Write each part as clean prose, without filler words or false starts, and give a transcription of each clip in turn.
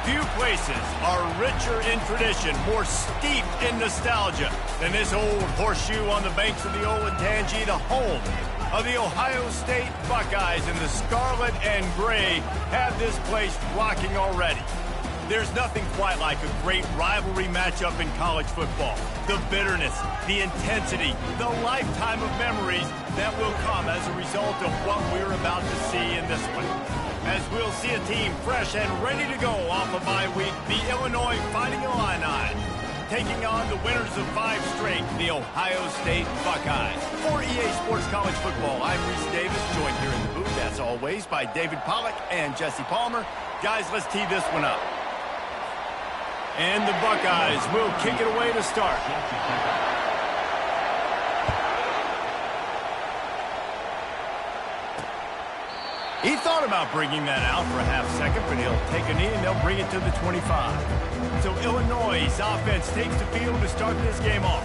Few places are richer in tradition, more steeped in nostalgia than this old horseshoe on the banks of the Olentangy, the home of the Ohio State Buckeyes. And the scarlet and gray have this place rocking already. There's nothing quite like a great rivalry matchup in college football. The bitterness, the intensity, the lifetime of memories that will come as a result of what we're about to see in this one. As we'll see a team fresh and ready to go off a bye week, the Illinois Fighting Illini, taking on the winners of 5 straight, the Ohio State Buckeyes. For EA Sports College Football, I'm Reese Davis, joined here in the booth, as always, by David Pollack and Jesse Palmer. Guys, let's tee this one up. And the Buckeyes will kick it away to start. He thought about bringing that out for a half second, but he'll take a knee and they'll bring it to the 25. So Illinois' offense takes the field to start this game off.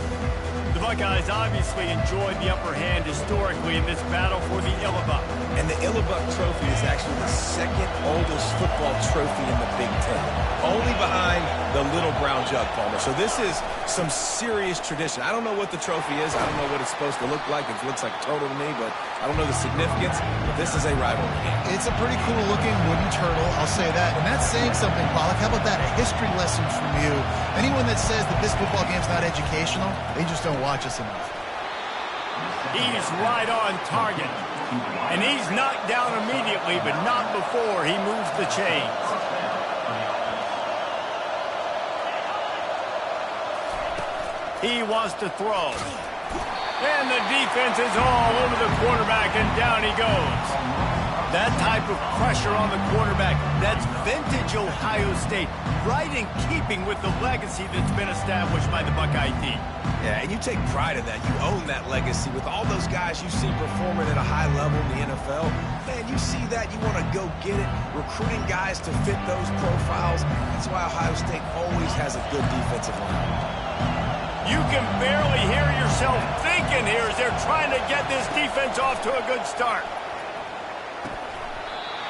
The Buckeyes obviously enjoyed the upper hand historically in this battle for the ILLinos. And the ILLinos trophy is actually the second oldest football trophy in the Big Ten. Only behind the Little Brown Jug, Palmer. So this is some serious tradition. I don't know what the trophy is. I don't know what it's supposed to look like. It looks like a total to me, but I don't know the significance. But this is a rivalry game. It's a pretty cool looking wooden turtle, I'll say that. And that's saying something, Pollack. How about that? A history lesson from you. Anyone that says that this football game's not educational, they just don't watch us enough. He's right on target. And he's knocked down immediately, but not before he moves the chains. He wants to throw. And the defense is all over the quarterback, and down he goes. That type of pressure on the quarterback, that's vintage Ohio State, right in keeping with the legacy that's been established by the Buckeye team. Yeah, and you take pride in that. You own that legacy with all those guys you see performing at a high level in the NFL. Man, you see that, you want to go get it, recruiting guys to fit those profiles. That's why Ohio State always has a good defensive line. You can barely hear yourself thinking here as they're trying to get this defense off to a good start.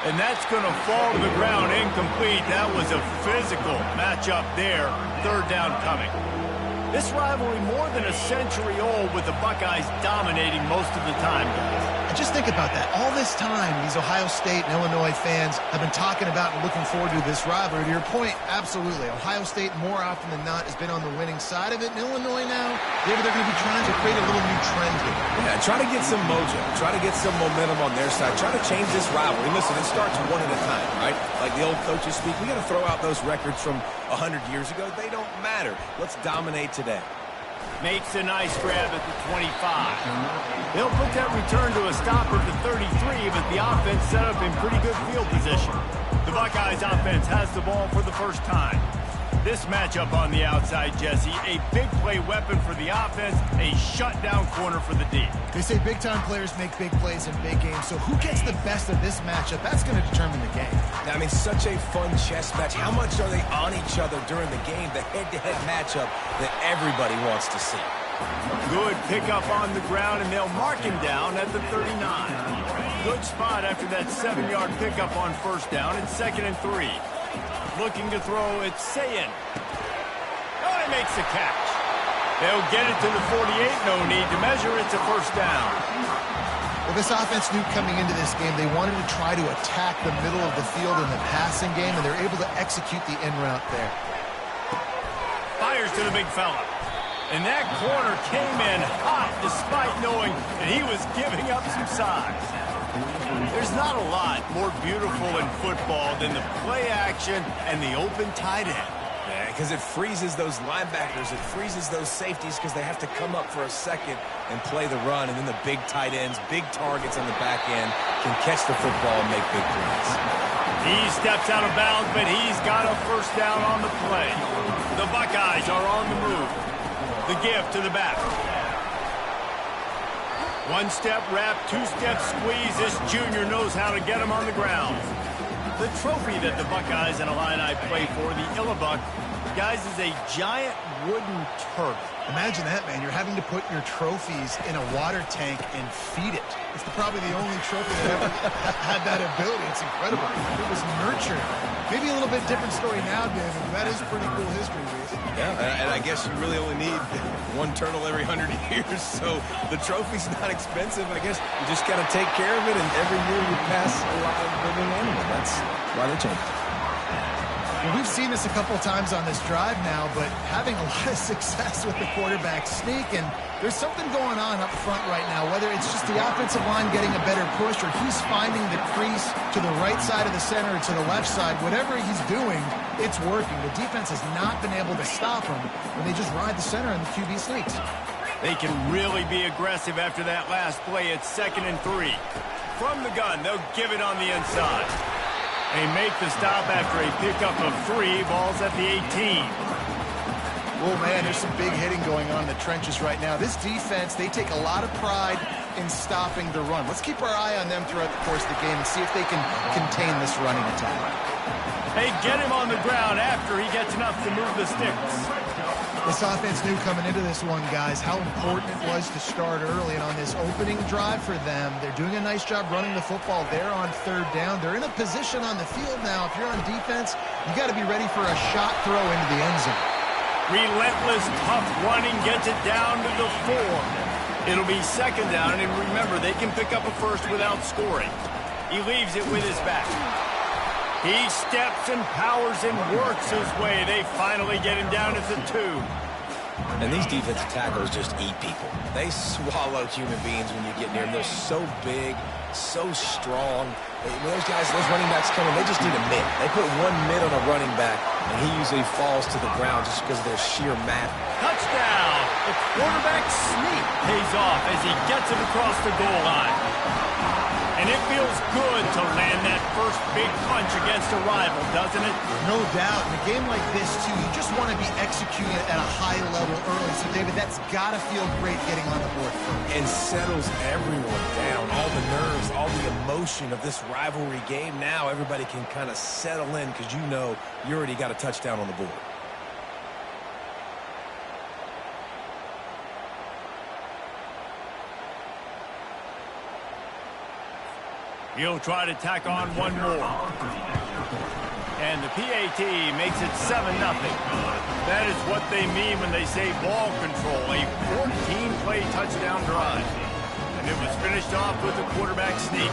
And that's going to fall to the ground incomplete. That was a physical matchup there. 3rd down coming. This rivalry more than a century old, with the Buckeyes dominating most of the time, guys. And just think about that. All this time, these Ohio State and Illinois fans have been talking about and looking forward to this rivalry. To your point, absolutely. Ohio State, more often than not, has been on the winning side of it. And Illinois now, maybe they're going to be trying to create a little new trend here. Yeah, try to get some mojo. Try to get some momentum on their side. Try to change this rivalry. Listen, it starts one at a time, right? Like the old coaches speak, we got to throw out those records from 100 years ago. They don't matter. Let's dominate today. Makes a nice grab at the 25. They'll put that return to a stopper to 33, but the offense set up in pretty good field position. The Buckeyes offense has the ball for the first time. This matchup on the outside, Jesse, a big play weapon for the offense, a shutdown corner for the D. They say big-time players make big plays in big games, so who gets the best of this matchup? That's going to determine the game. I mean, such a fun chess match. How much are they on each other during the game? The head-to-head matchup that everybody wants to see. Good pickup on the ground, and they'll mark him down at the 39. Good spot after that 7-yard pickup on 1st down. It's 2nd and 3. Looking to throw, it's Sayin. Oh, he makes the catch. They'll get it to the 48. No need to measure. It's a 1st down. Well, this offense knew coming into this game they wanted to try to attack the middle of the field in the passing game, and they're able to execute the in route there. Fires to the big fella. And that corner came in hot despite knowing that he was giving up some size. There's not a lot more beautiful in football than the play action and the open tight end. Yeah, because it freezes those linebackers. It freezes those safeties because they have to come up for a second and play the run. And then the big tight ends, big targets on the back end can catch the football and make big plays. He steps out of bounds, but he's got a 1st down on the play. The Buckeyes are on the move. The give to the back. 1-step wrap, 2-step squeeze. This junior knows how to get him on the ground. The trophy that the Buckeyes and Illini play for, the ILLinos, guys, is a giant wooden turtle. Imagine that, man. You're having to put your trophies in a water tank and feed it. It's probably the only trophy that ever had that ability. It's incredible. It was nurtured Maybe a little bit different story now, David. That is pretty cool history, Reese. Yeah, and I guess you really only need one turtle every 100 years, so the trophy's not expensive. I guess you just got to take care of it, and every year you pass a live living animal. That's why they changed it. Well, we've seen this a couple times on this drive now, but having a lot of success with the quarterback sneak, and there's something going on up front right now, whether it's just the offensive line getting a better push or he's finding the crease to the right side of the center or to the left side. Whatever he's doing, it's working. The defense has not been able to stop him, and they just ride the center and the QB sneaks. They can really be aggressive after that last play. It's 2nd and 3. From the gun, they'll give it on the inside. They make the stop after a pickup of 3. Ball's at the 18. Oh, man, there's some big hitting going on in the trenches right now. This defense, they take a lot of pride in stopping the run. Let's keep our eye on them throughout the course of the game and see if they can contain this running attack. They get him on the ground after he gets enough to move the sticks. This offense knew coming into this one, guys, how important it was to start early. And on this opening drive for them, they're doing a nice job running the football. They're on 3rd down. They're in a position on the field now. If you're on defense, you got to be ready for a shot throw into the end zone. Relentless, tough running gets it down to the 4. It'll be 2nd down, and remember, they can pick up a first without scoring. He leaves it with his back. He steps and powers and works his way. They finally get him down at the 2. And these defensive tackles just eat people. They swallow human beings when you get near them. They're so big, so strong. When those guys, those running backs come in, they just need a mid. They put one mid on a running back, and he usually falls to the ground just because of their sheer mass. Touchdown! The quarterback sneak pays off as he gets it across the goal line. And it feels good to land that first big punch against a rival, doesn't it? No doubt. In a game like this, too, you just want to be executing it at a high level early. So, David, that's got to feel great getting on the board first. And settles everyone down. All the nerves, all the emotion of this rivalry game. Now everybody can kind of settle in because you know you already got a touchdown on the board. He'll try to tack on one more. And the PAT makes it 7-0. That is what they mean when they say ball control, a 14-play touchdown drive. And it was finished off with a quarterback sneak.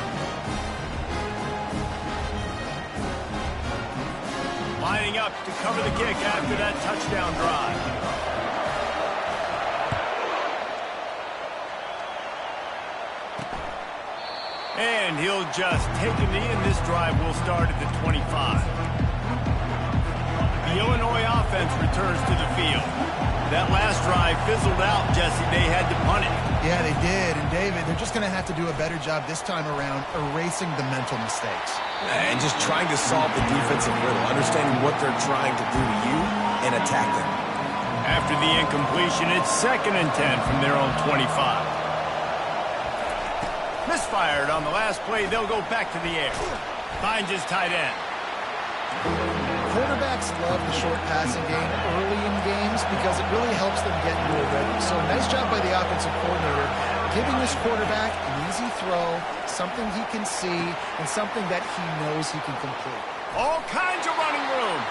Lining up to cover the kick after that touchdown drive. And he'll just take a knee, and this drive will start at the 25. The Illinois offense returns to the field. That last drive fizzled out, Jesse. They had to punt it. Yeah, they did. And, David, they're just going to have to do a better job this time around erasing the mental mistakes. And just trying to solve the defensive riddle, understanding what they're trying to do to you and attack them. After the incompletion, it's 2nd and 10 from their own 25. Misfired on the last play. They'll go back to the air. Finds his tight end. Quarterbacks love the short passing game early in games because it really helps them get into a rhythm. So nice job by the offensive coordinator giving this quarterback an easy throw, something he can see, and something that he knows he can complete. All kinds of running room.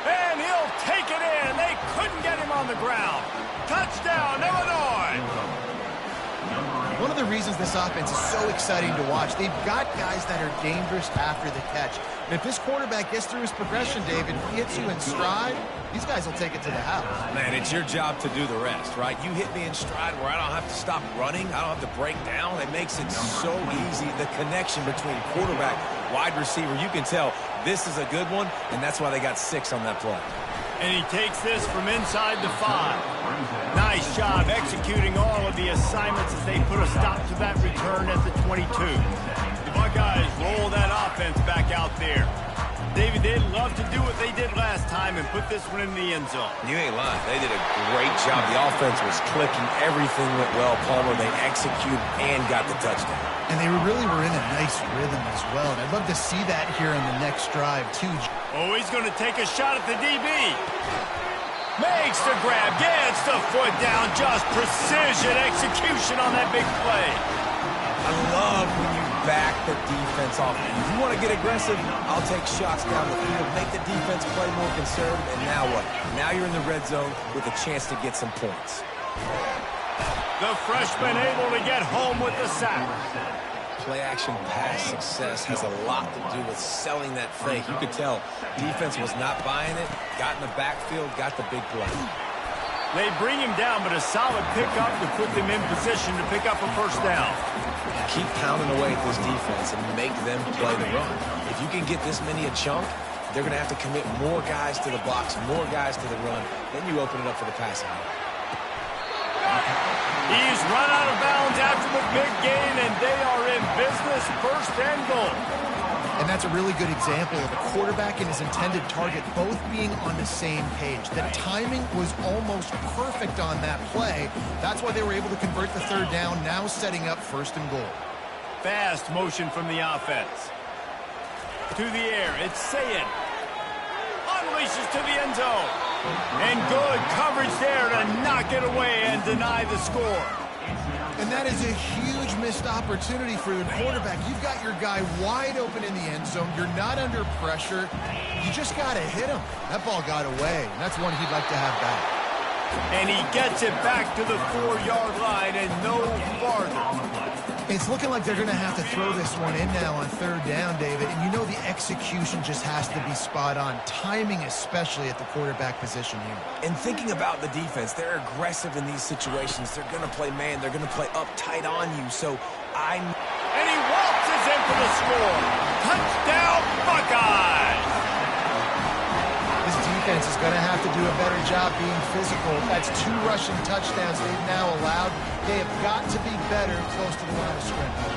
And he'll take it in. They couldn't get him on the ground. Touchdown, Illinois. One of the reasons this offense is so exciting to watch, they've got guys that are dangerous after the catch. And if this quarterback gets through his progression, David, if he hits you in stride, these guys will take it to the house. Man, it's your job to do the rest, right? You hit me in stride where I don't have to stop running. I don't have to break down. It makes it so easy. The connection between quarterback, wide receiver, you can tell this is a good one, and that's why they got 6 on that play. And he takes this from inside the 5. Nice job executing all of the assignments as they put a stop to that return at the 22. The Buckeyes roll that offense back out there. David, they'd love to do what they did last time and put this one in the end zone. You ain't lying. They did a great job. The offense was clicking. Everything went well, Palmer. They executed and got the touchdown. And they really were in a nice rhythm as well. And I'd love to see that here in the next drive, too. Oh, he's going to take a shot at the DB. Makes the grab, gets the foot down. Just precision execution on that big play. I love when you back the defense off. If you want to get aggressive, I'll take shots down the field, make the defense play more conservative, and now what? Now you're in the red zone with a chance to get some points. The freshman able to get home with the sack. Play-action pass success has a lot to do with selling that fake. You could tell defense was not buying it, got in the backfield, got the big play. They bring him down, but a solid pickup to put them in position to pick up a first down. Keep pounding away at this defense and make them play the run. If you can get this many a chunk, they're going to have to commit more guys to the box, more guys to the run. Then you open it up for the passing game. He's run out of bounds after the big gain, and they are in business, first and goal. And that's a really good example of a quarterback and his intended target both being on the same page. The timing was almost perfect on that play. That's why they were able to convert the third down, now setting up first and goal. Fast motion from the offense. To the air, it's Sayed. Unleashes to the end zone. And good coverage there to knock it away and deny the score. And that is a huge missed opportunity for the quarterback. You've got your guy wide open in the end zone. You're not under pressure. You just got to hit him. That ball got away, and that's one he'd like to have back. And he gets it back to the 4-yard line and no farther. It's looking like they're going to have to throw this one in now on third down, David. And you know the execution just has to be spot on. Timing especially at the quarterback position here. And thinking about the defense, they're aggressive in these situations. They're going to play man. They're going to play up tight on you. And he waltzes in for the score. Touchdown, Buckeyes! This defense is going to have to do a better job being physical. That's 2 rushing touchdowns they've now allowed. They have got to be better close to the line of scrimmage.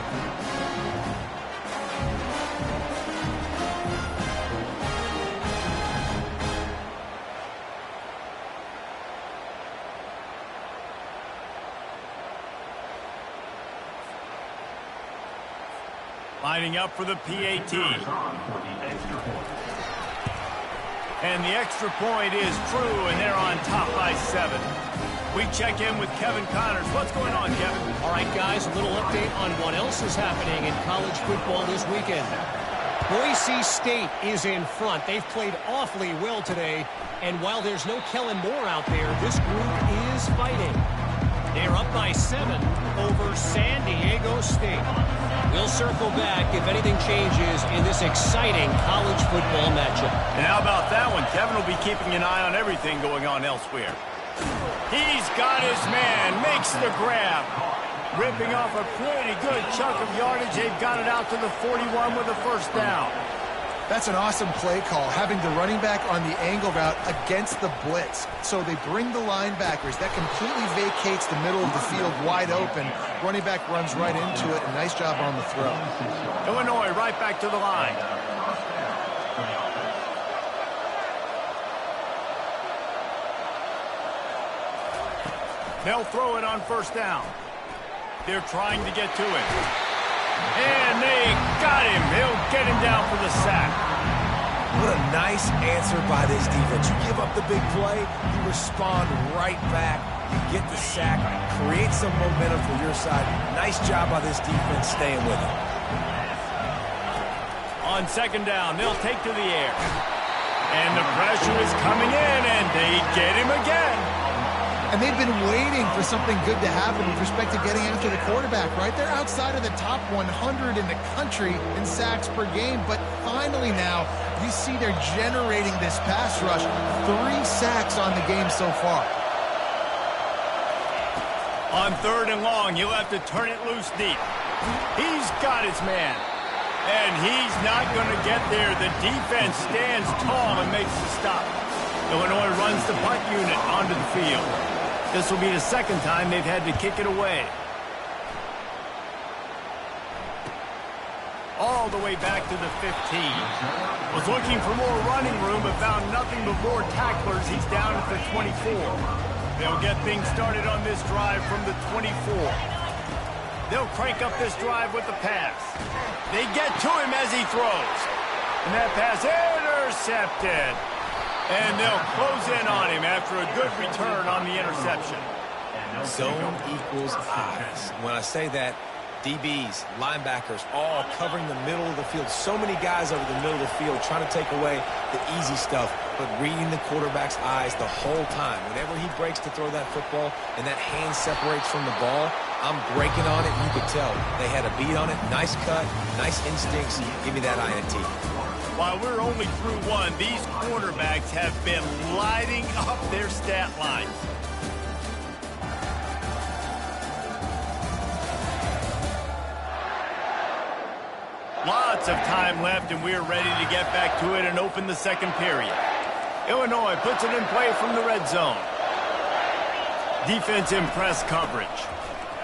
Lining up for the PAT. And the extra point is true, and they're on top by 7. We check in with Kevin Connors. What's going on, Kevin? All right, guys, a little update on what else is happening in college football this weekend. Boise State is in front. They've played awfully well today, and while there's no Kellen Moore out there, this group is fighting. They're up by 7 over San Diego State. We'll circle back if anything changes in this exciting college football matchup. And how about that one? Kevin will be keeping an eye on everything going on elsewhere. He's got his man, makes the grab. Ripping off a pretty good chunk of yardage. They've got it out to the 41 with a first down. That's an awesome play call, having the running back on the angle route against the blitz. So they bring the linebackers. That completely vacates the middle of the field wide open. Running back runs right into it. A nice job on the throw. Illinois right back to the line. They'll throw it on first down. They're trying to get to him. And they got him. He'll get him down for the sack. What a nice answer by this defense. You give up the big play, you respond right back. You get the sack, create some momentum for your side. Nice job by this defense staying with it. On second down, they'll take to the air. And the pressure is coming in, and they get him again. And they've been waiting for something good to happen with respect to getting after the quarterback, right? They're outside of the top 100 in the country in sacks per game, but finally now you see they're generating this pass rush. 3 sacks on the game so far. On third and long, he'll have to turn it loose deep. He's got his man. And he's not going to get there. The defense stands tall and makes the stop. Illinois runs the punt unit onto the field. This will be the second time they've had to kick it away. All the way back to the 15. Was looking for more running room, but found nothing but more tacklers. He's down at the 24. They'll get things started on this drive from the 24. They'll crank up this drive with the pass. They get to him as he throws. And that pass intercepted. And they'll close in on him after a good return on the interception. Zone equals eyes. When I say that, DBs, linebackers, all covering the middle of the field. So many guys over the middle of the field trying to take away the easy stuff, but reading the quarterback's eyes the whole time. Whenever he breaks to throw that football and that hand separates from the ball, I'm breaking on it. You could tell they had a beat on it. Nice cut, nice instincts. Give me that INT. While we're only through one, these quarterbacks have been lighting up their stat lines. Lots of time left, and we're ready to get back to it and open the second period. Illinois puts it in play from the red zone. Defense in press coverage.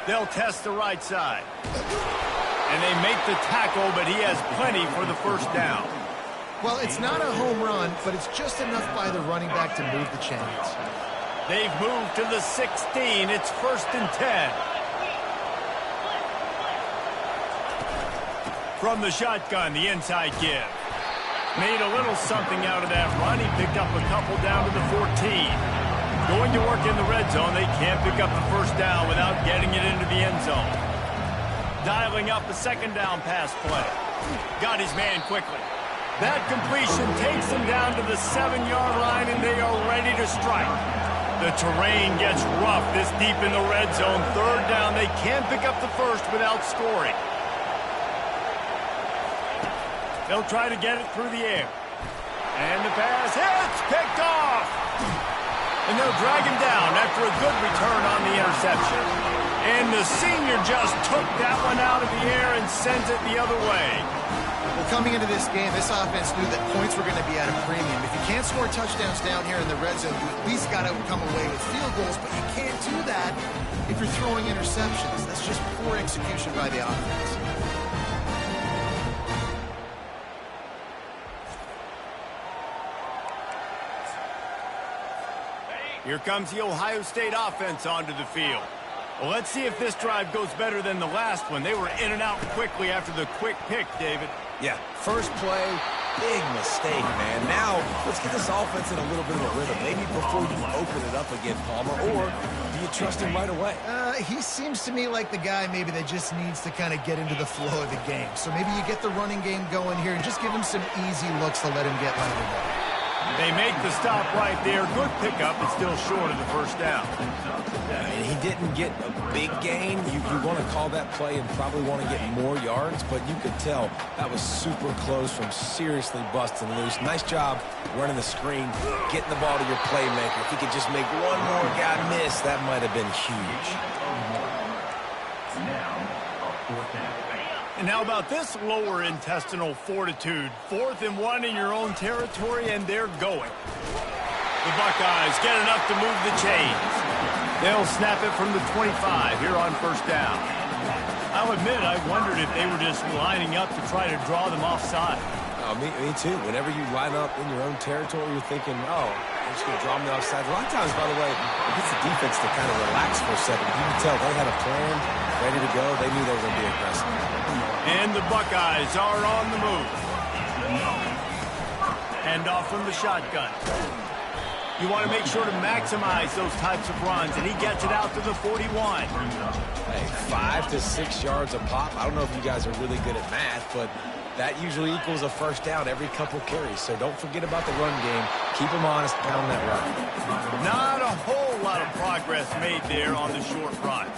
They'll test the right side. And they make the tackle, but he has plenty for the first down. Well, it's not a home run, but it's just enough by the running back to move the chains. They've moved to the 16. It's 1st and 10. From the shotgun, the inside give. Made a little something out of that run. He picked up a couple down to the 14. Going to work in the red zone. They can't pick up the first down without getting it into the end zone. Dialing up a second down pass play. Got his man quickly. That completion takes them down to the 7-yard line, and they are ready to strike. The terrain gets rough this deep in the red zone. 3rd down. They can't pick up the first without scoring. They'll try to get it through the air. And the pass hits, picked off. And they'll drag him down after a good return on the interception. And the senior just took that one out of the air and sends it the other way. Well, coming into this game, this offense knew that points were going to be at a premium. If you can't score touchdowns down here in the red zone, you at least got to come away with field goals, but you can't do that if you're throwing interceptions. That's just poor execution by the offense. Here comes the Ohio State offense onto the field. Well, let's see if this drive goes better than the last one. They were in and out quickly after the quick pick, David. Yeah, first play, big mistake, man. Now, let's get this offense in a little bit of a rhythm. Maybe before you open it up again, Palmer, or do you trust him right away? He seems to me like the guy maybe that just needs to kind of get into the flow of the game. So maybe you get the running game going here and just give him some easy looks to let him get right away. They make the stop right there. Good pickup, but still short of the first down. And he didn't get a big gain. You want to call that play and probably want to get more yards, but you could tell that was super close from seriously busting loose. Nice job running the screen, getting the ball to your playmaker. If he could just make one more guy miss, that might have been huge. And how about this lower intestinal fortitude? 4th and 1 in your own territory, and they're going. The Buckeyes get enough to move the chains. They'll snap it from the 25 here on first down. I'll admit, I wondered if they were just lining up to try to draw them offside. Me too. Whenever you line up in your own territory, you're thinking, oh, I'm just going to draw me offside. A lot of times, by the way, it gets the defense to kind of relax for a second. You can tell they had a plan, ready to go. They knew they were going to be aggressive. And the Buckeyes are on the move. Hand off from the shotgun. You want to make sure to maximize those types of runs, and he gets it out to the 41. Hey, 5 to 6 yards a pop. I don't know if you guys are really good at math, but that usually equals a first down every couple carries. So don't forget about the run game. Keep them honest, pound that rock. Not a whole lot of progress made there on the short run.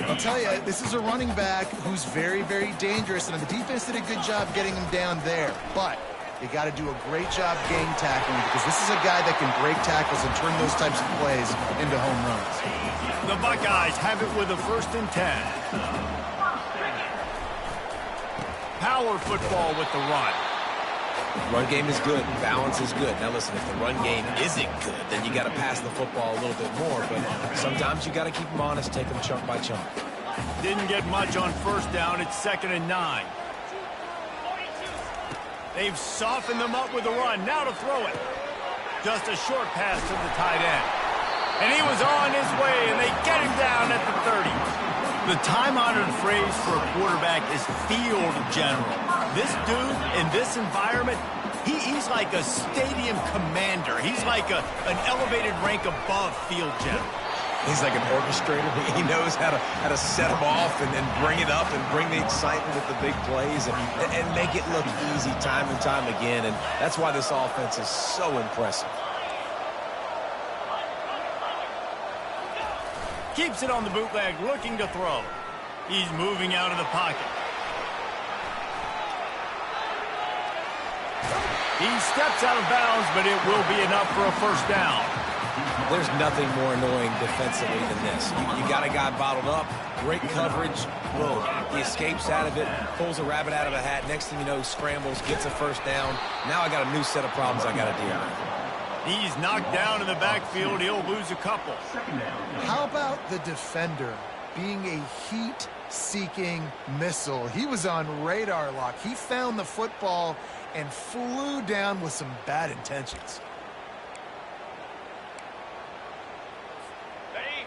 I'll tell you, this is a running back who's very, very dangerous, and the defense did a good job getting him down there. But you got to do a great job game tackling, because this is a guy that can break tackles and turn those types of plays into home runs. The Buckeyes have it with a 1st and 10. Power football with the run. Run game is good. Balance is good. Now listen, if the run game isn't good, then you got to pass the football a little bit more. But sometimes you got to keep them honest, take them chunk by chunk. Didn't get much on first down. It's 2nd and 9. They've softened them up with the run. Now to throw it. Just a short pass to the tight end. And he was on his way, and they get him down at the 30. The time-honored phrase for a quarterback is field general. This dude in this environment, he's like a stadium commander. He's like an elevated rank above field general. He's like an orchestrator. He knows how to set them off and then bring it up and bring the excitement with the big plays and make it look easy time and time again. And that's why this offense is so impressive. Keeps it on the bootleg, looking to throw. He's moving out of the pocket. He steps out of bounds, but it will be enough for a first down. There's nothing more annoying defensively than this. You got a guy bottled up, great coverage, boom. He escapes out of it, pulls a rabbit out of a hat. Next thing you know, scrambles, gets a first down. Now I got a new set of problems I got to deal with. He's knocked down in the backfield. He'll lose a couple. How about the defender being a heat-seeking missile? He was on radar lock. He found the football and flew down with some bad intentions.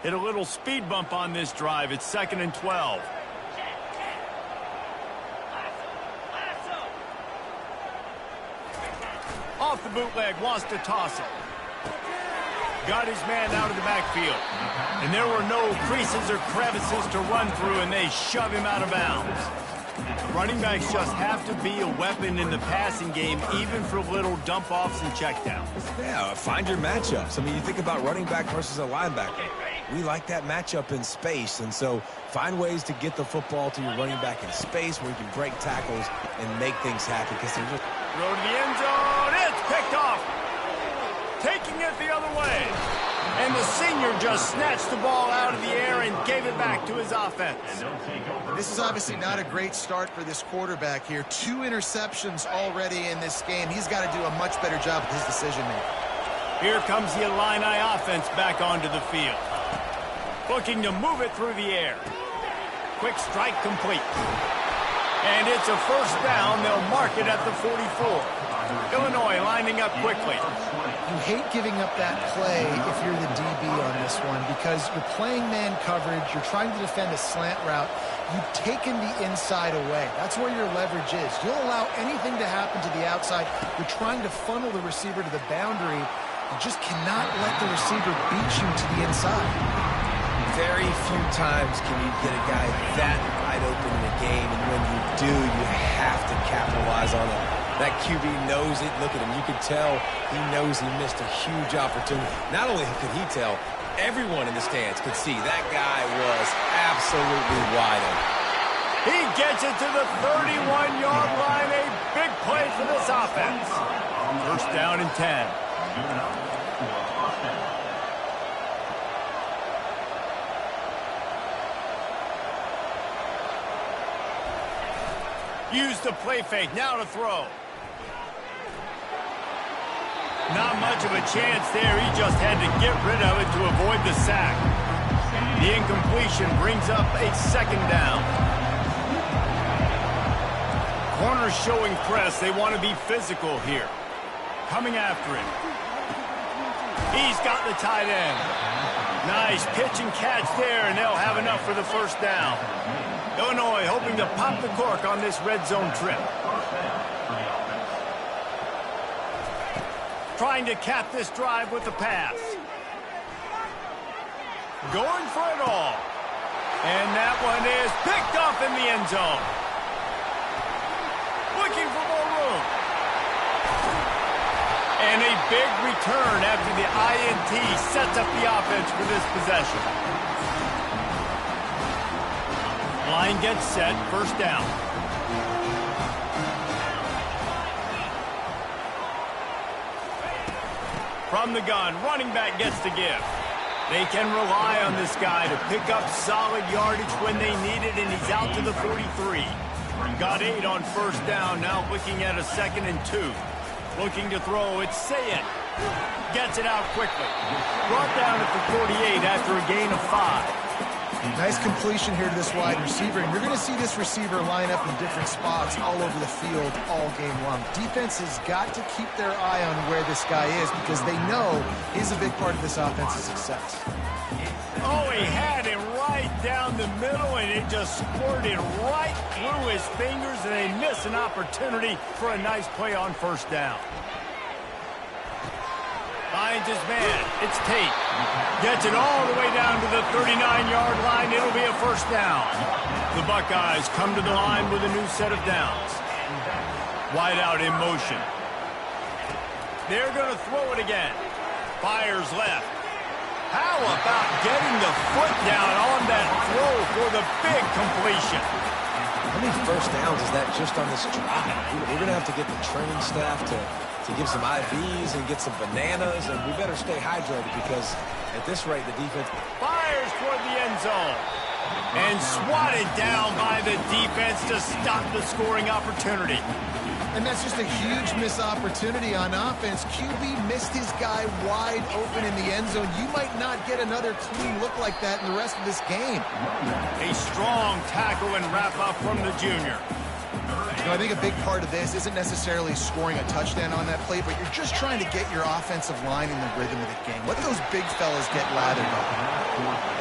Hit a little speed bump on this drive. It's 2nd and 12. Off the bootleg, wants to toss it. Got his man out of the backfield. And there were no creases or crevices to run through, and they shove him out of bounds. Running backs just have to be a weapon in the passing game, even for little dump-offs and checkdowns. Yeah, find your matchups. I mean, you think about running back versus a linebacker. We like that matchup in space, and so find ways to get the football to your running back in space where you can break tackles and make things happen. Because they're just... Throw to the end zone. It's picked off. Taking it the other way. And the senior just snatched the ball out of the air and gave it back to his offense. This is obviously not a great start for this quarterback here. 2 interceptions already in this game. He's got to do a much better job with his decision-making. Here comes the Illini offense back onto the field. Looking to move it through the air. Quick strike complete. And it's a first down. They'll mark it at the 44. Illinois lining up quickly. You hate giving up that play if you're the DB on this one because you're playing man coverage. You're trying to defend a slant route. You've taken the inside away. That's where your leverage is. You'll allow anything to happen to the outside. You're trying to funnel the receiver to the boundary. You just cannot let the receiver beat you to the inside. Very few times can you get a guy that wide open in the game, and when you do, you have to capitalize on it. That QB knows it. Look at him. You can tell he knows he missed a huge opportunity. Not only could he tell, everyone in the stands could see that guy was absolutely wide open. He gets it to the 31-yard line. A big play for this offense. First down and 10. Use the play fake. Now to throw. Not much of a chance there. He just had to get rid of it to avoid the sack. The incompletion brings up a 2nd down. Corners showing press. They want to be physical here. Coming after him. He's got the tight end. Nice pitch and catch there, and they'll have enough for the first down. Illinois hoping to pop the cork on this red zone trip. Trying to cap this drive with the pass. Going for it all. And that one is picked off in the end zone. Looking for more room. And a big return after the INT sets up the offense for this possession. Line gets set, first down. From the gun, running back gets to give. They can rely on this guy to pick up solid yardage when they need it, and he's out to the 43. Got 8 on first down, now looking at a 2nd and 2. Looking to throw, it's Sayin. Gets it out quickly. Brought down at the 48 after a gain of 5. Nice completion here to this wide receiver, and you're going to see this receiver line up in different spots all over the field all game long. Defense has got to keep their eye on where this guy is because they know he's a big part of this offense's success. Oh, he had him right down the middle, and it just squirted right through his fingers, and they miss an opportunity for a nice play on first down. finds his man. It's Tate. Gets it all the way down to the 39-yard line. It'll be a first down. The Buckeyes come to the line with a new set of downs. Wide out in motion. They're going to throw it again. Fires left. How about getting the foot down on that throw for the big completion? How many first downs is that just on this drive? We're going to have to get the training staff to give some IVs and get some bananas, and we better stay hydrated because at this rate, the defense fires toward the end zone and swatted down by the defense to stop the scoring opportunity. And that's just a huge missed opportunity on offense. QB missed his guy wide open in the end zone. You might not get another clean look like that in the rest of this game. A strong tackle and wrap-up from the junior. You know, I think a big part of this isn't necessarily scoring a touchdown on that play, but you're just trying to get your offensive line in the rhythm of the game. Let those big fellas get lathered up.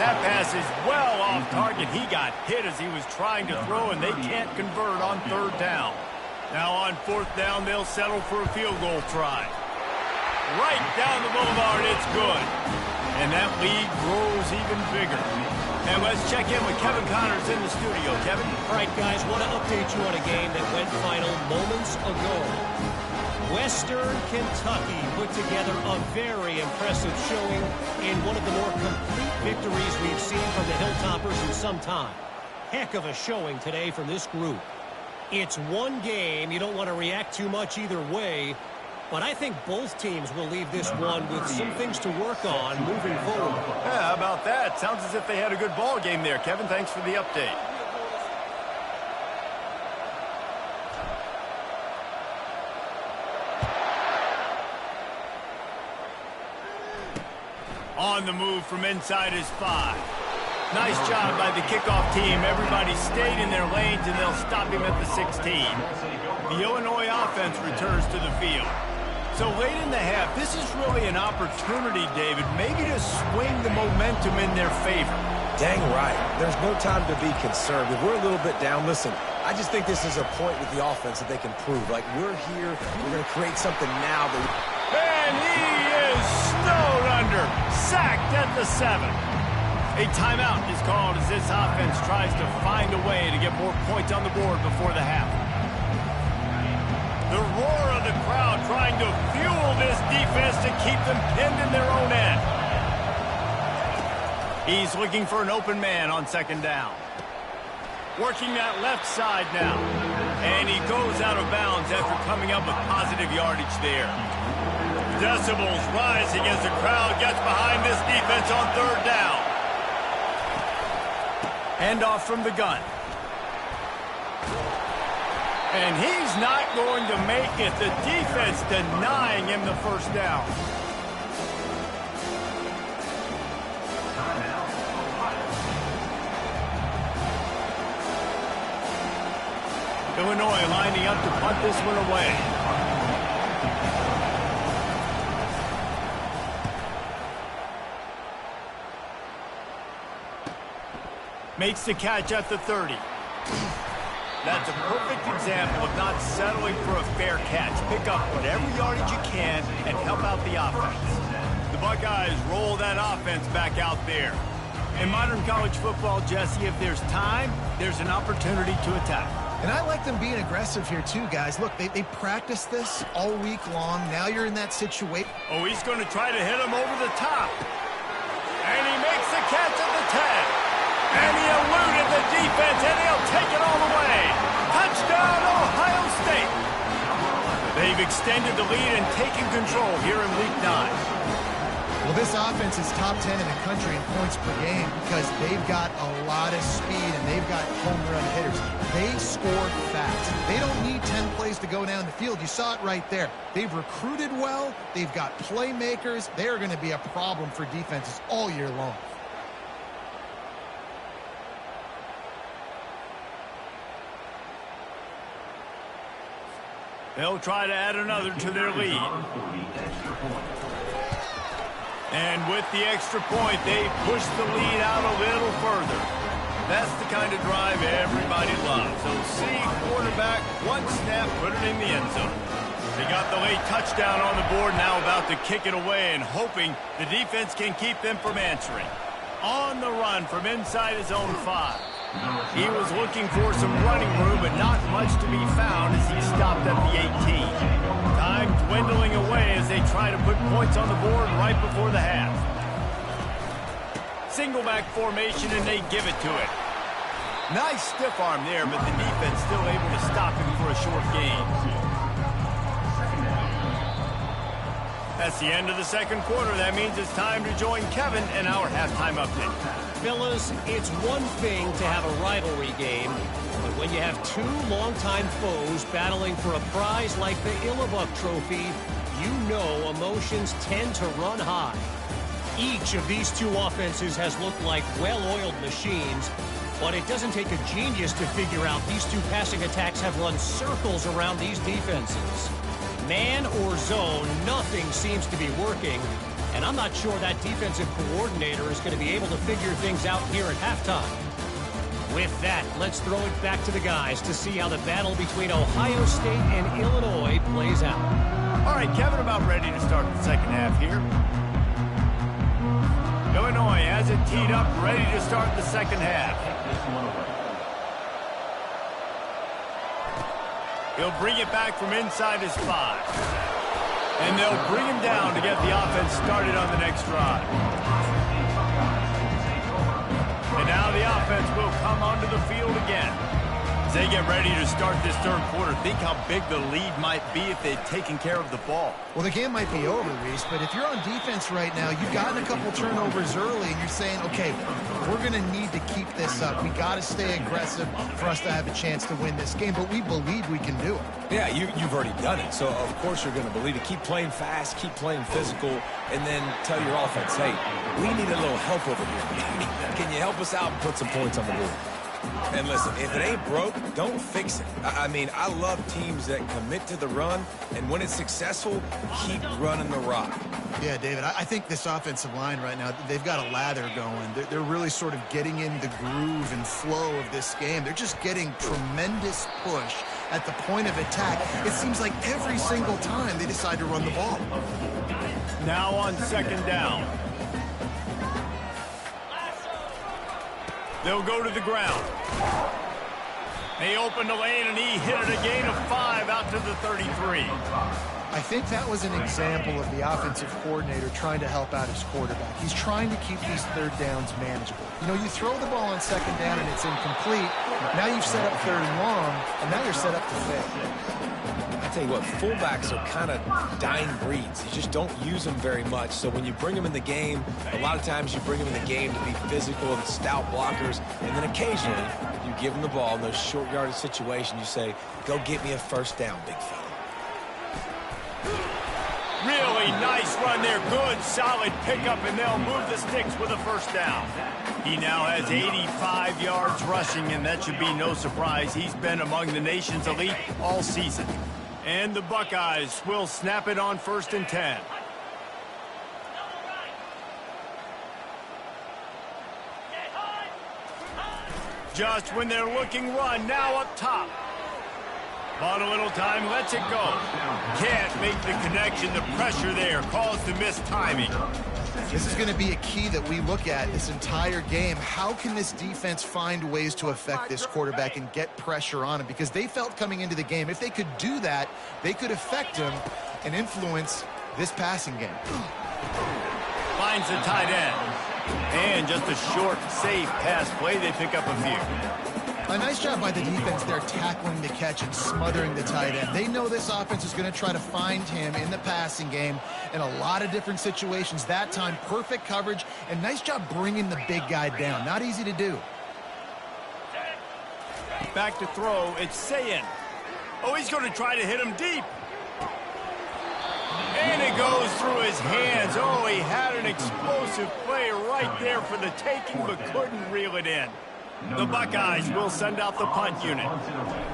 That pass is well off target. He got hit as he was trying to throw, and they can't convert on third down. Now on fourth down, they'll settle for a field goal try. Right down the boulevard, it's good. And that lead grows even bigger. And let's check in with Kevin Connors in the studio. Kevin? All right, guys, want to update you on a game that went final moments ago. Western Kentucky put together a very impressive showing in one of the more complete victories we've seen from the Hilltoppers in some time. Heck of a showing today from this group. It's one game. You don't want to react too much either way. But I think both teams will leave this one with some things to work on moving forward. Yeah, how about that? Sounds as if they had a good ball game there. Kevin, thanks for the update. On the move from inside his 5. Nice job by the kickoff team. Everybody stayed in their lanes, and they'll stop him at the 16. The Illinois offense returns to the field. So late in the half, this is really an opportunity, David, maybe to swing the momentum in their favor. Dang right. There's no time to be concerned. If we're a little bit down, listen, I just think this is a point with the offense that they can prove. Like, we're here, we're going to create something now. And he is snowed under, sacked at the 7. A timeout is called as this offense tries to find a way to get more points on the board before the half. The roar of the crowd trying to fuel this defense to keep them pinned in their own end. He's looking for an open man on second down. Working that left side now. And he goes out of bounds after coming up with positive yardage there. Decibels rising as the crowd gets behind this defense on third down. Handoff from the gun. And he's not going to make it. The defense denying him the first down. Illinois lining up to punt this one away. Makes the catch at the 30. That's a perfect example of not settling for a fair catch. Pick up whatever yardage you can and help out the offense. The Buckeyes roll that offense back out there. In modern college football, Jesse, if there's time, there's an opportunity to attack. And I like them being aggressive here too, guys. Look, they practice this all week long. Now you're in that situation. Oh, he's going to try to hit him over the top. And he makes the catch at the 10. And he eluded the defense, and he'll take it all the way. Touchdown, Ohio State. They've extended the lead and taken control here in Week 9. Well, this offense is top 10 in the country in points per game because they've got a lot of speed and they've got home run hitters. They score fast. They don't need 10 plays to go down the field. You saw it right there. They've recruited well. They've got playmakers. They are going to be a problem for defenses all year long. They'll try to add another to their lead. And with the extra point, they push the lead out a little further. That's the kind of drive everybody loves. So see quarterback, one snap, put it in the end zone. They got the late touchdown on the board, now about to kick it away and hoping the defense can keep them from answering. On the run from inside his own 5. He was looking for some running room, but not much to be found as he stopped at the 18. Time dwindling away as they try to put points on the board right before the half. Single back formation, and they give it to it. Nice stiff arm there, but the defense still able to stop him for a short gain. That's the end of the second quarter. That means it's time to join Kevin in our halftime update. Fellas, it's one thing to have a rivalry game, but when you have two longtime foes battling for a prize like the ILLinos Trophy, you know emotions tend to run high. Each of these two offenses has looked like well-oiled machines, but it doesn't take a genius to figure out these two passing attacks have run circles around these defenses. Man or zone, nothing seems to be working, and I'm not sure that defensive coordinator is going to be able to figure things out here at halftime. With that, let's throw it back to the guys to see how the battle between Ohio State and Illinois plays out. All right, Kevin, about ready to start the second half here. Illinois has it teed up, ready to start the second half. He'll bring it back from inside his 5. And they'll bring him down to get the offense started on the next drive. And now the offense will come onto the field again. As they get ready to start this third quarter, think how big the lead might be if they'd taken care of the ball. Well, the game might be over, Reese, but if you're on defense right now, you've gotten a couple turnovers early, and you're saying, okay, we're going to need to keep this up. We got to stay aggressive for us to have a chance to win this game, but we believe we can do it. Yeah, you've already done it, so of course you're going to believe it. Keep playing fast, keep playing physical, and then tell your offense, hey, we need a little help over here. Can you help us out and put some points on the board? And listen, if it ain't broke, don't fix it. I mean, I love teams that commit to the run, and when it's successful, keep running the rock. Yeah, David, I think this offensive line right now, they've got a lather going. They're really sort of getting in the groove and flow of this game. They're just getting tremendous push at the point of attack. It seems like every single time they decide to run the ball. Now on second down. They'll go to the ground. They open the lane, and he hit it a gain of 5 out to the 33. I think that was an example of the offensive coordinator trying to help out his quarterback. He's trying to keep these third downs manageable. You know, you throw the ball on second down and it's incomplete. Now you've set up third and long, and now you're set up to fail. I tell you what, fullbacks are kind of dying breeds. You just don't use them very much. So when you bring them in the game, a lot of times you bring them in the game to be physical and stout blockers, and then occasionally you give them the ball in those short yardage situations. You say, go get me a first down, big fella. Really nice run there. Good, solid pickup, and they'll move the sticks with a first down. He now has 85 yards rushing, and that should be no surprise. He's been among the nation's elite all season. And the Buckeyes will snap it on 1st and 10. Just when they're looking run, now up top. Bought a little time, lets it go. Can't make the connection. The pressure there caused the missed timing. This is going to be a key that we look at this entire game. How can this defense find ways to affect this quarterback and get pressure on him? Because they felt coming into the game, if they could do that, they could affect him and influence this passing game. Finds the tight end. And just a short, safe pass play. They pick up a few. A nice job by the defense there tackling the catch and smothering the tight end. They know this offense is going to try to find him in the passing game in a lot of different situations. That time, perfect coverage, and nice job bringing the big guy down. Not easy to do. Back to throw, it's Sayin. Oh, he's going to try to hit him deep. And it goes through his hands. Oh, he had an explosive play right there for the taking, but couldn't reel it in. The Buckeyes will send out the punt unit.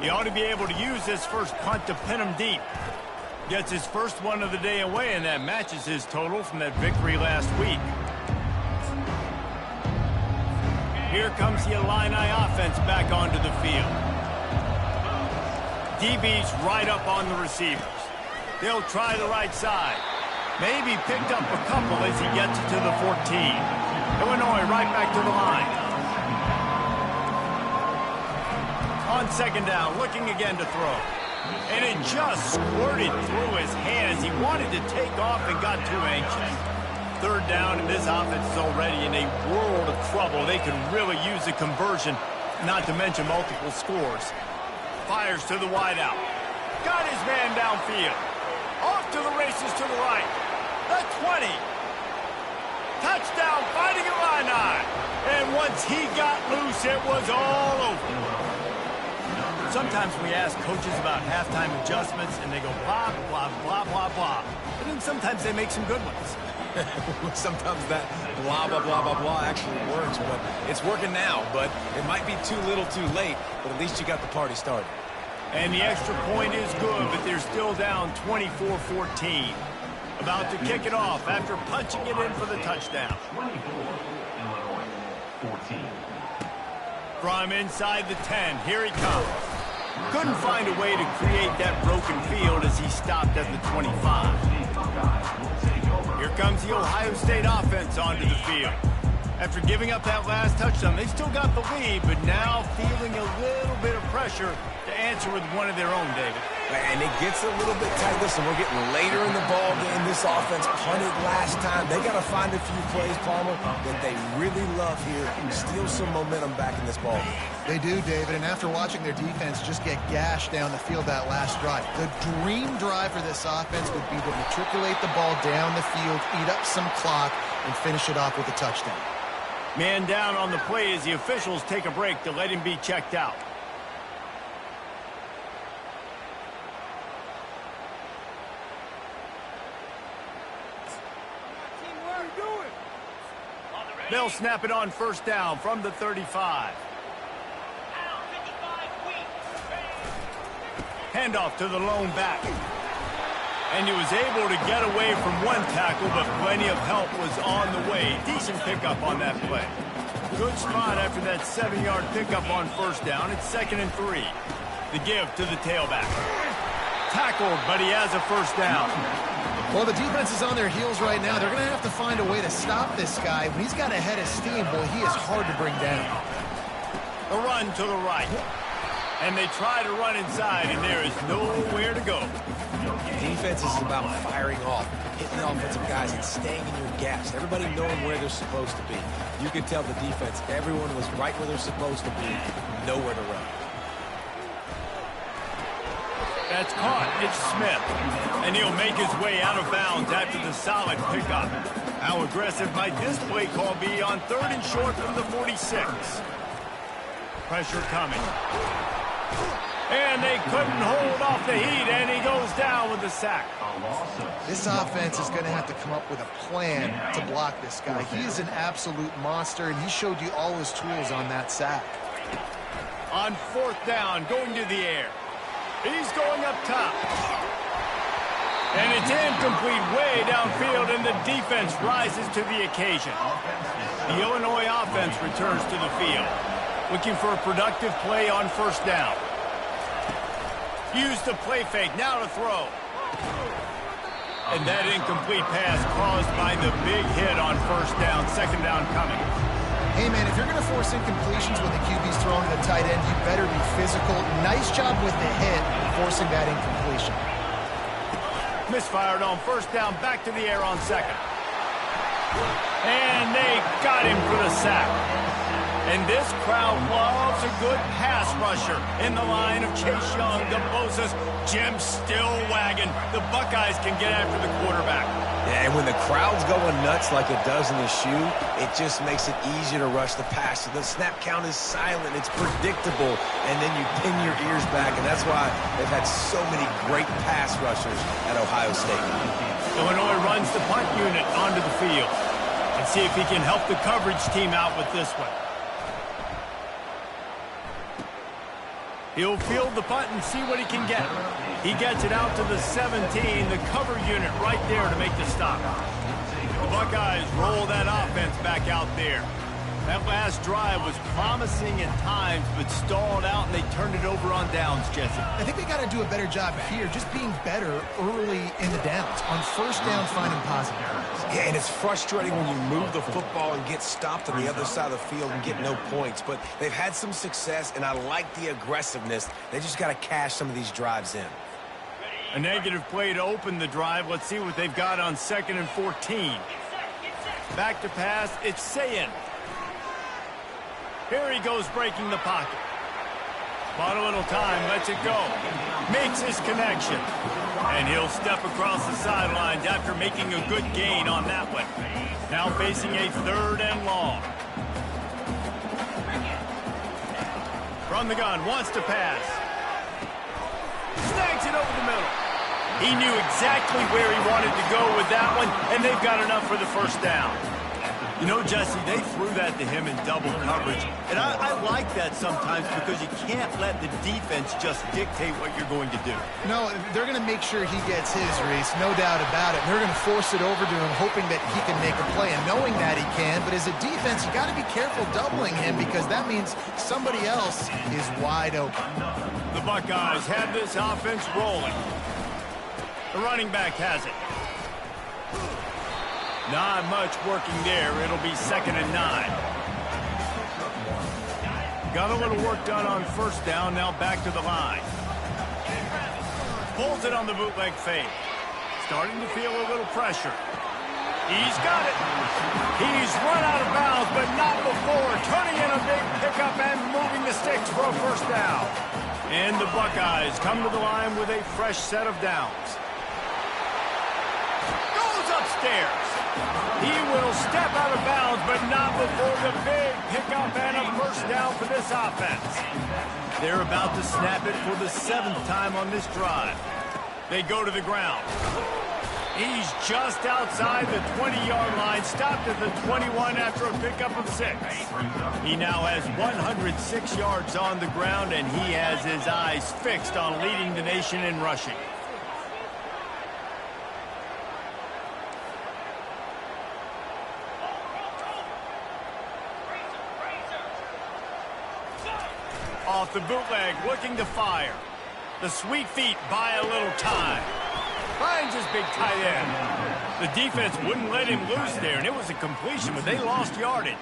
He ought to be able to use this first punt to pin him deep. Gets his first one of the day away, and that matches his total from that victory last week. Here comes the Illini offense back onto the field. DB's right up on the receivers. They'll try the right side. Maybe picked up a couple as he gets it to the 14. Illinois right back to the line. On second down, looking again to throw. And it just squirted through his hands. He wanted to take off and got too anxious. Third down, and this offense is already in a world of trouble. They could really use a conversion, not to mention multiple scores. Fires to the wideout. Got his man downfield. Off to the races to the right. The 20. Touchdown, fighting Illini. And once he got loose, it was all over. Sometimes we ask coaches about halftime adjustments, and they go blah, blah, blah, blah, blah. And then sometimes they make some good ones. Sometimes that blah, blah, blah, blah, blah actually works, but it's working now. But it might be too little too late, but at least you got the party started. And the extra point is good, but they're still down 24-14. About to kick it off after punching it in for the touchdown. 14. From inside the 10, here he comes. Couldn't find a way to create that broken field as he stopped at the 25. Here comes the Ohio State offense onto the field. After giving up that last touchdown, they still got the lead, but now feeling a little bit of pressure to answer with one of their own, David. And it gets a little bit tight. Listen, we're getting later in the ball game. This offense punted last time. They got to find a few plays, Palmer, that they really love here and steal some momentum back in this ball game. They do, David, and after watching their defense just get gashed down the field that last drive, the dream drive for this offense would be to matriculate the ball down the field, eat up some clock, and finish it off with a touchdown. Man down on the play as the officials take a break to let him be checked out. They'll snap it on first down from the 35. Handoff to the lone back. And he was able to get away from one tackle, but plenty of help was on the way. Decent pickup on that play. Good spot after that 7-yard pickup on first down. It's 2nd and 3. The give to the tailback. Tackled, but he has a first down. Well, the defense is on their heels right now. They're going to have to find a way to stop this guy. When he's got a head of steam, boy, he is hard to bring down. A run to the right. And they try to run inside, and there is nowhere to go. Defense is about firing off, hitting the offensive guys, and staying in your gaps. Everybody knowing where they're supposed to be. You could tell the defense, everyone was right where they're supposed to be, nowhere to run. That's caught. It's Smith. And he'll make his way out of bounds after the solid pickup. How aggressive might this play call be on 3rd and short from the 46? Pressure coming. And they couldn't hold off the heat, and he goes down with the sack. This offense is going to have to come up with a plan to block this guy. He is an absolute monster, and he showed you all his tools on that sack. On 4th down, going to the air. He's going up top. And it's incomplete way downfield, and the defense rises to the occasion. The Illinois offense returns to the field, looking for a productive play on first down. Use the play fake, now to throw. And that incomplete pass caused by the big hit on first down, 2nd down coming. Hey, man, if you're going to force incompletions when the QB's throwing to the tight end, you better be physical. Nice job with the hit, forcing that incompletion. Misfired on first down, back to the air on 2nd. And they got him for the sack. And this crowd loves a good pass rusher in the line of Chase Young, DeBosa's Jim still wagging. The Buckeyes can get after the quarterback. Yeah, and when the crowd's going nuts like it does in the shoe, it just makes it easier to rush the pass. So the snap count is silent. It's predictable. And then you pin your ears back. And that's why they've had so many great pass rushers at Ohio State. Illinois runs the punt unit onto the field. And see if he can help the coverage team out with this one. He'll field the punt and see what he can get. He gets it out to the 17, the cover unit right there to make the stop. The Buckeyes roll that offense back out there. That last drive was promising at times, but stalled out, and they turned it over on downs, Jesse. I think they got to do a better job here, just being better early in the downs. On first down, finding positive areas. Yeah, and it's frustrating when you move the football and get stopped on the other side of the field and get no points. But they've had some success, and I like the aggressiveness. They just got to cash some of these drives in. A negative play to open the drive. Let's see what they've got on 2nd and 14. Back to pass. It's Sayin. Here he goes breaking the pocket. Bought a little time, lets it go. Makes his connection. And he'll step across the sidelines after making a good gain on that one. Now facing a 3rd and long. From the gun, wants to pass. Snags it over the middle. He knew exactly where he wanted to go with that one, and they've got enough for the first down. You know, Jesse, they threw that to him in double coverage. And I like that sometimes because you can't let the defense just dictate what you're going to do. No, they're going to make sure he gets his, Reese, no doubt about it. And they're going to force it over to him, hoping that he can make a play. And knowing that he can, but as a defense, you got to be careful doubling him because that means somebody else is wide open. The Buckeyes have this offense rolling. The running back has it. Not much working there. It'll be 2nd and 9. Got a little work done on first down. Now back to the line. Pulls it on the bootleg fake. Starting to feel a little pressure. He's got it. He's run out of bounds, but not before. Turning in a big pickup and moving the sticks for a first down. And the Buckeyes come to the line with a fresh set of downs. Goes upstairs. He will step out of bounds, but not before the big pickup and a first down for this offense. They're about to snap it for the 7th time on this drive. They go to the ground. He's just outside the 20-yard line, stopped at the 21 after a pickup of 6. He now has 106 yards on the ground, and he has his eyes fixed on leading the nation in rushing. Off the bootleg, looking to fire. The sweet feet buy a little time. Finds his big tight end. The defense wouldn't let him loose there, and it was a completion, but they lost yardage.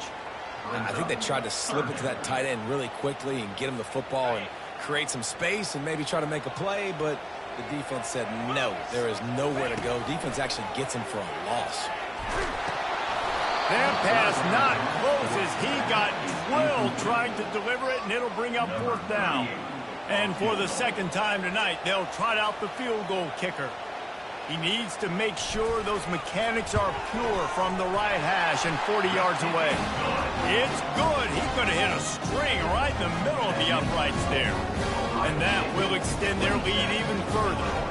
I think they tried to slip it to that tight end really quickly and get him the football and create some space and maybe try to make a play, but the defense said no, there is nowhere to go. Defense actually gets him for a loss. That pass not close as he got drilled trying to deliver it, and it'll bring up 4th down. And for the 2nd time tonight, they'll trot out the field goal kicker. He needs to make sure those mechanics are pure from the right hash and 40 yards away. It's good. He's going to hit a string right in the middle of the uprights there. And that will extend their lead even further.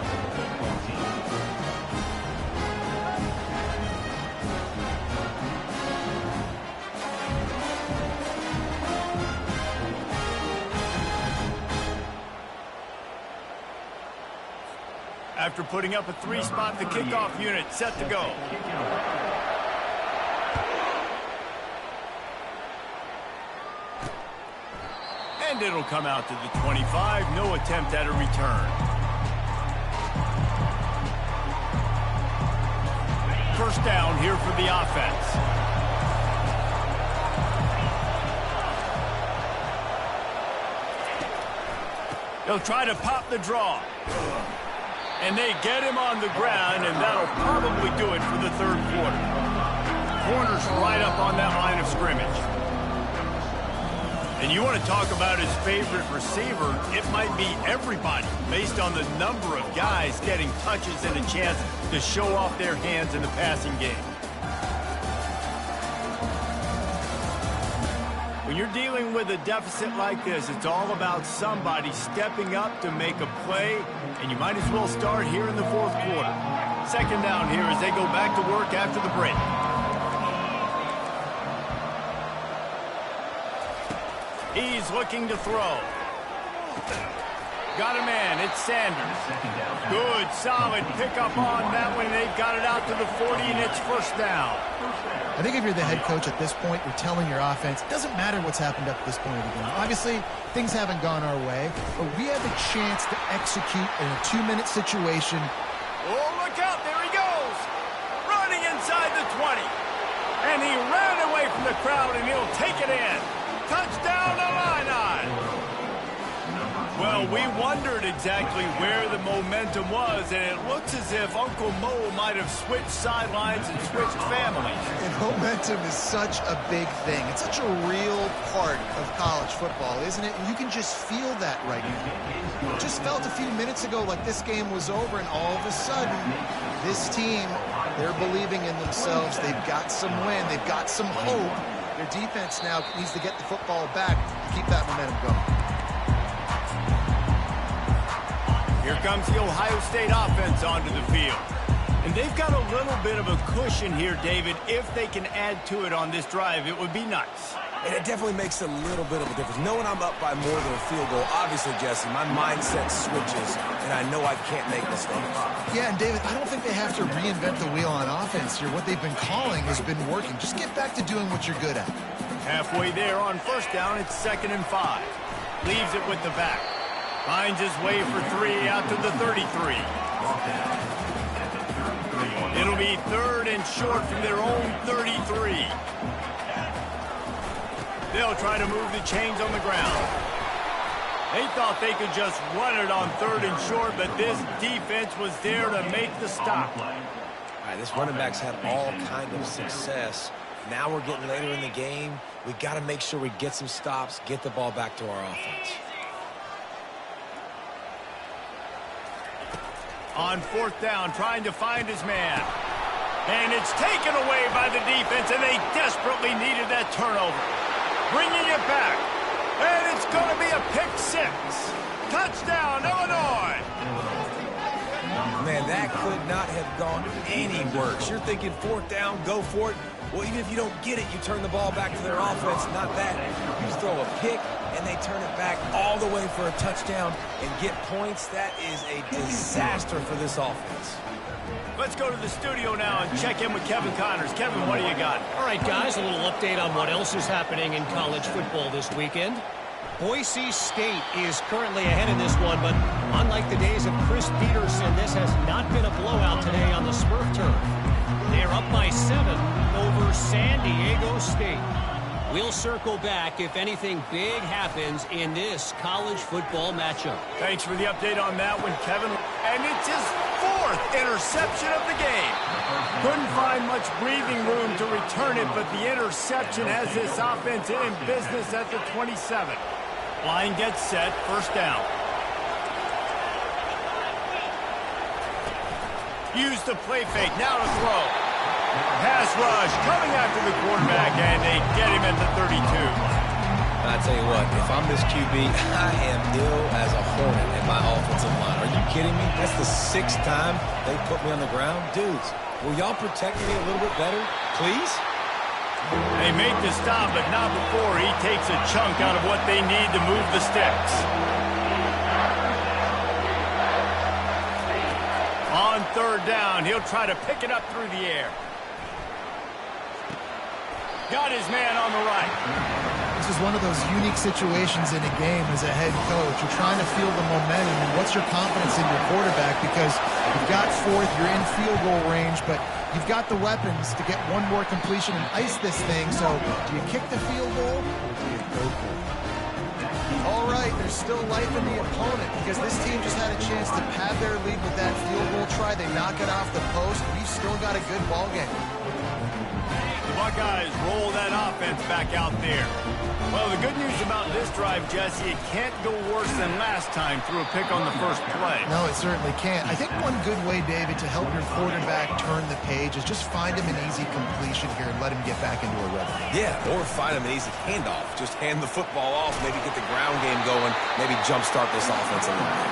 After putting up a 3-spot, the kickoff unit set to go. And it'll come out to the 25. No attempt at a return. First down here for the offense. They'll try to pop the draw. And they get him on the ground, and that'll probably do it for the 3rd quarter. Corner's right up on that line of scrimmage. And you want to talk about his favorite receiver, it might be everybody, based on the number of guys getting touches and a chance to show off their hands in the passing game. When you're dealing with a deficit like this, it's all about somebody stepping up to make a play, and you might as well start here in the 4th quarter. 2nd down here as they go back to work after the break. He's looking to throw. Got a man. It's Sanders. Good, solid pickup on that one. They've got it out to the 40, and it's first down. I think if you're the head coach at this point, you're telling your offense, it doesn't matter what's happened up to this point of the game. Obviously, things haven't gone our way, but we have a chance to execute in a 2-minute situation. Oh, look out. There he goes. Running inside the 20. And he ran away from the crowd, and he'll take it in. Touchdown, Illini. Well, we wondered exactly where the momentum was, and it looks as if Uncle Mo might have switched sidelines and switched families. And momentum is such a big thing. It's such a real part of college football, isn't it? And you can just feel that right now. It just felt a few minutes ago like this game was over, and all of a sudden, this team, they're believing in themselves. They've got some wind. They've got some hope. Their defense now needs to get the football back to keep that momentum going. Here comes the Ohio State offense onto the field. And they've got a little bit of a cushion here, David. If they can add to it on this drive, it would be nice. And it definitely makes a little bit of a difference. Knowing I'm up by more than a field goal, obviously, Jesse, my mindset switches, and I know I can't make mistakes. Yeah, and David, I don't think they have to reinvent the wheel on offense here. What they've been calling has been working. Just get back to doing what you're good at. Halfway there on first down, it's 2nd and 5. Leaves it with the back. Finds his way for 3 out to the 33. It'll be 3rd and short from their own 33. They'll try to move the chains on the ground. They thought they could just run it on 3rd and short, but this defense was there to make the stop. All right, this running back's had all kind of success. Now we're getting later in the game. We got to make sure we get some stops, get the ball back to our offense. On 4th down, trying to find his man. And it's taken away by the defense, and they desperately needed that turnover. Bringing it back. And it's going to be a pick 6. Touchdown, Illinois. Man, that could not have gone any worse. You're thinking 4th down, go for it. Well, even if you don't get it, you turn the ball back to their offense. Not that. You throw a pick, and they turn it back all the way for a touchdown and get points. That is a disaster for this offense. Let's go to the studio now and check in with Kevin Connors. Kevin, what do you got? All right, guys, a little update on what else is happening in college football this weekend. Boise State is currently ahead in this one, but unlike the days of Chris Peterson, this has not been a blowout today on the Smurf turf. They're up by 7 over San Diego State. We'll circle back if anything big happens in this college football matchup. Thanks for the update on that one, Kevin. And it's his 4th interception of the game. Couldn't find much breathing room to return it, but the interception has this offense in business at the 27. Line gets set, 1st down. Use the play fake, now to throw. Pass rush coming after the quarterback, and they get him at the 32. I tell you what, if I'm this QB, I am ill as a hornet in my offensive line. Are you kidding me? That's the 6th time they put me on the ground. Dudes, will y'all protect me a little bit better, please? They make the stop, but not before he takes a chunk out of what they need to move the sticks. On 3rd down, he'll try to pick it up through the air. Got his man on the right. This is one of those unique situations in a game as a head coach. You're trying to feel the momentum, and what's your confidence in your quarterback? Because you've got 4th, you're in field goal range, but you've got the weapons to get one more completion and ice this thing. So do you kick the field goal or do you go for it? All right, there's still life in the opponent because this team just had a chance to pad their lead with that field goal try. They knock it off the post. We've still got a good ball game. The Buckeyes roll that offense back out there. Well, the good news about this drive, Jesse, it can't go worse than last time through a pick on the first play. No, it certainly can't. I think one good way, David, to help your quarterback turn the page is just find him an easy completion here and let him get back into a rhythm. Yeah, or find him an easy handoff. Just hand the football off, maybe get the ground game going, maybe jumpstart this offense a little bit.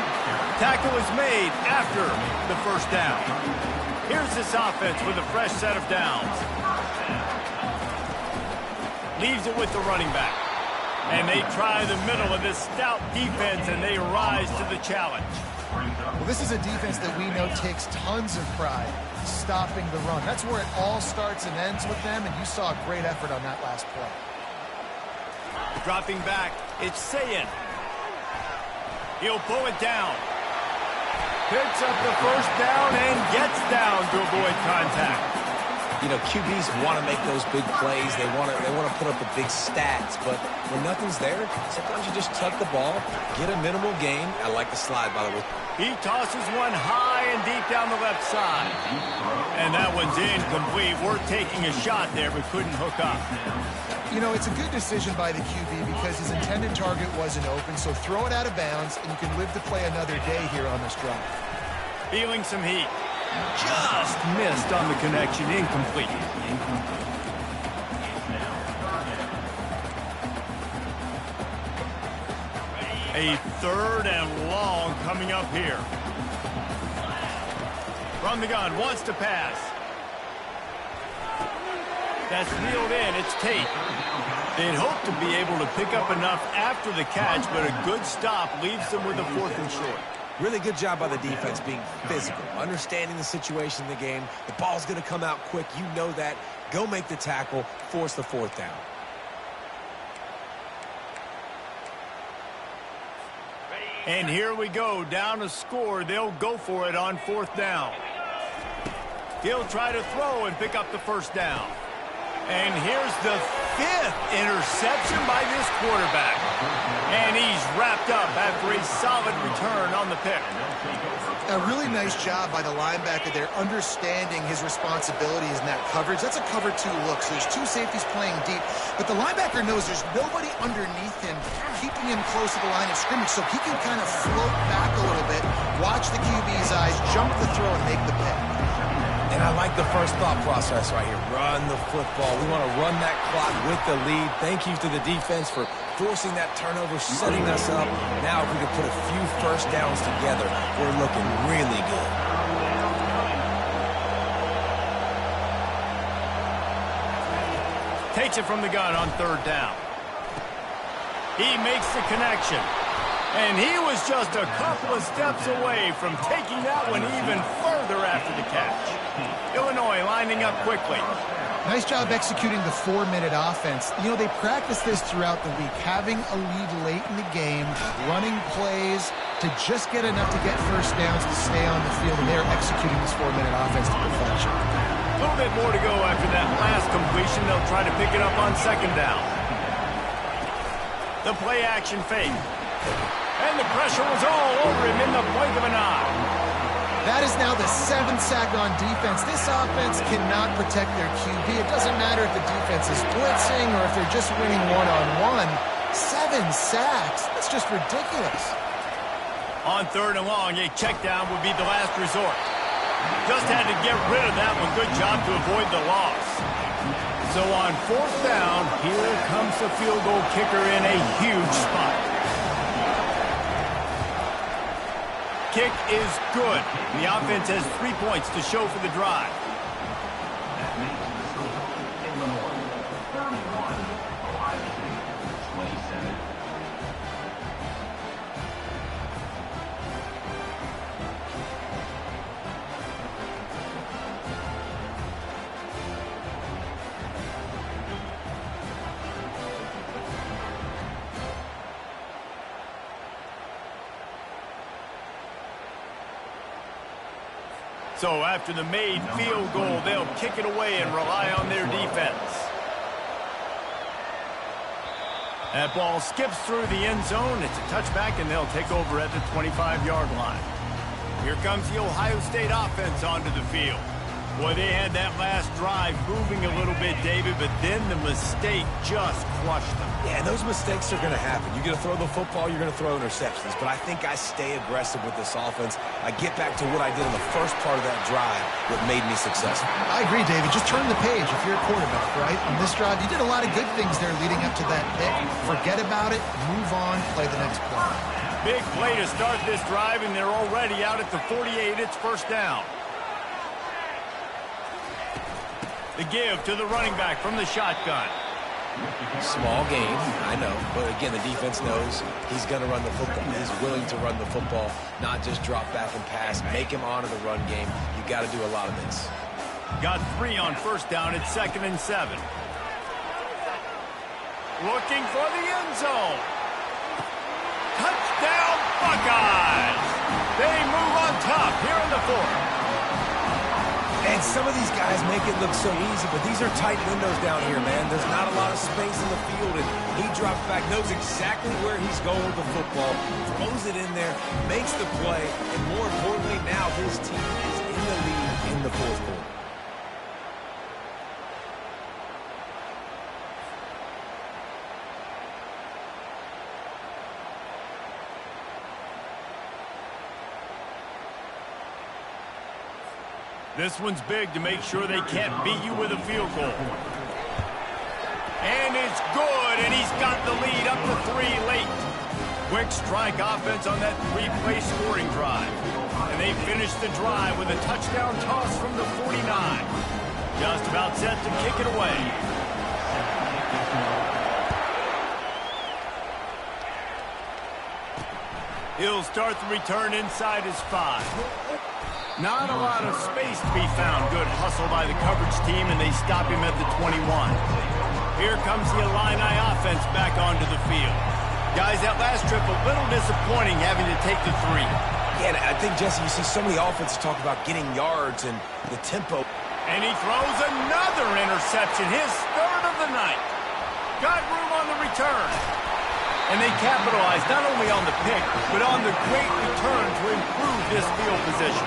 Tackle is made after the 1st down. Here's this offense with a fresh set of downs. Leaves it with the running back. And they try the middle of this stout defense, and they rise to the challenge. Well, this is a defense that we know takes tons of pride stopping the run. That's where it all starts and ends with them, and you saw a great effort on that last play. Dropping back, it's Sayin. He'll pull it down. Picks up the first down and gets down to avoid contact. You know, QBs want to make those big plays. They want to put up the big stats. But when nothing's there, sometimes you just tuck the ball, get a minimal gain. I like the slide, by the way. He tosses one high and deep down the left side. And that one's incomplete. We're taking a shot there, but couldn't hook up. You know, it's a good decision by the QB because his intended target wasn't open, so throw it out of bounds, and you can live to play another day here on this drive. Feeling some heat. Just missed on the connection. Incomplete. A third and long coming up here. From the gun, wants to pass. That's reeled in. It's Tate. They'd hope to be able to pick up enough after the catch, but a good stop leaves them with a 4th and short. Really good job by the defense being physical, understanding the situation in the game. The ball's going to come out quick. You know that. Go make the tackle, force the 4th down. And here we go, down a score. They'll go for it on 4th down. He'll try to throw and pick up the first down. And here's the 5th interception by this quarterback. And he's wrapped up after a solid return on the pick. A really nice job by the linebacker there, understanding his responsibilities in that coverage. That's a cover 2 look, so there's 2 safeties playing deep. But the linebacker knows there's nobody underneath him keeping him close to the line of scrimmage, so he can kind of float back a little bit, watch the QB's eyes, jump the throw, and make the pick. And I like the first thought process right here. Run the football. We want to run that clock with the lead. Thank you to the defense for forcing that turnover, setting us up. Now, if we can put a few first downs together, we're looking really good. Takes it from the gun on 3rd down. He makes the connection. And he was just a couple of steps away from taking that one even further after the catch. Illinois lining up quickly. Nice job executing the 4-minute offense. You know, they practice this throughout the week, having a lead late in the game, running plays to just get enough to get first downs to stay on the field, and they're executing this 4-minute offense to perfection. A little bit more to go after that last completion. They'll try to pick it up on 2nd down. The play action fake. And the pressure was all over him in the blink of an eye. That is now the 7th sack on defense. This offense cannot protect their QB. It doesn't matter if the defense is blitzing or if they're just winning one-on-one. 7 sacks. That's just ridiculous. On 3rd and long, a check down would be the last resort. Just had to get rid of that one. Good job to avoid the loss. So on 4th down, here comes the field goal kicker in a huge spot. Kick is good. The offense has 3 points to show for the drive. That makes the score Illinois 31, Ohio State 27. So after the made field goal, they'll kick it away and rely on their defense. That ball skips through the end zone. It's a touchback, and they'll take over at the 25-yard line. Here comes the Ohio State offense onto the field. Boy, they had that last drive moving a little bit, David, but then the mistake just crushed them. Yeah, and those mistakes are going to happen. You're going to throw the football, you're going to throw interceptions. But I think I stay aggressive with this offense. I get back to what I did in the first part of that drive that made me successful. I agree, David. Just turn the page if you're a quarterback, right? On this drive, you did a lot of good things there leading up to that pick. Forget about it, move on, play the next play. Big play to start this drive, and they're already out at the 48. It's 1st down. The give to the running back from the shotgun. Small gain, I know. But again, the defense knows he's going to run the football. He's willing to run the football, not just drop back and pass. Make him honor the run game. You got to do a lot of this. Got 3 on first down at 2nd and 7. Looking for the end zone. Touchdown, Buckeyes! They move on top here in the 4th. And some of these guys make it look so easy, but these are tight windows down here, man. There's not a lot of space in the field, and he drops back, knows exactly where he's going with the football, throws it in there, makes the play, and more importantly, now his team is in the lead in the 4th quarter. This one's big to make sure they can't beat you with a field goal. And it's good, and he's got the lead up to 3 late. Quick strike offense on that 3-play scoring drive. And they finish the drive with a touchdown toss from the 49. Just about set to kick it away. He'll start the return inside his 5. Not a lot of space to be found. Good hustle by the coverage team, and they stop him at the 21. Here comes the Illini offense back onto the field. Guys, that last trip a little disappointing having to take the 3. Yeah, I think, Jesse, you see so many offenses talk about getting yards and the tempo. And he throws another interception, his 3rd of the night. Got room on the return. And they capitalize not only on the pick, but on the great return to improve this field position.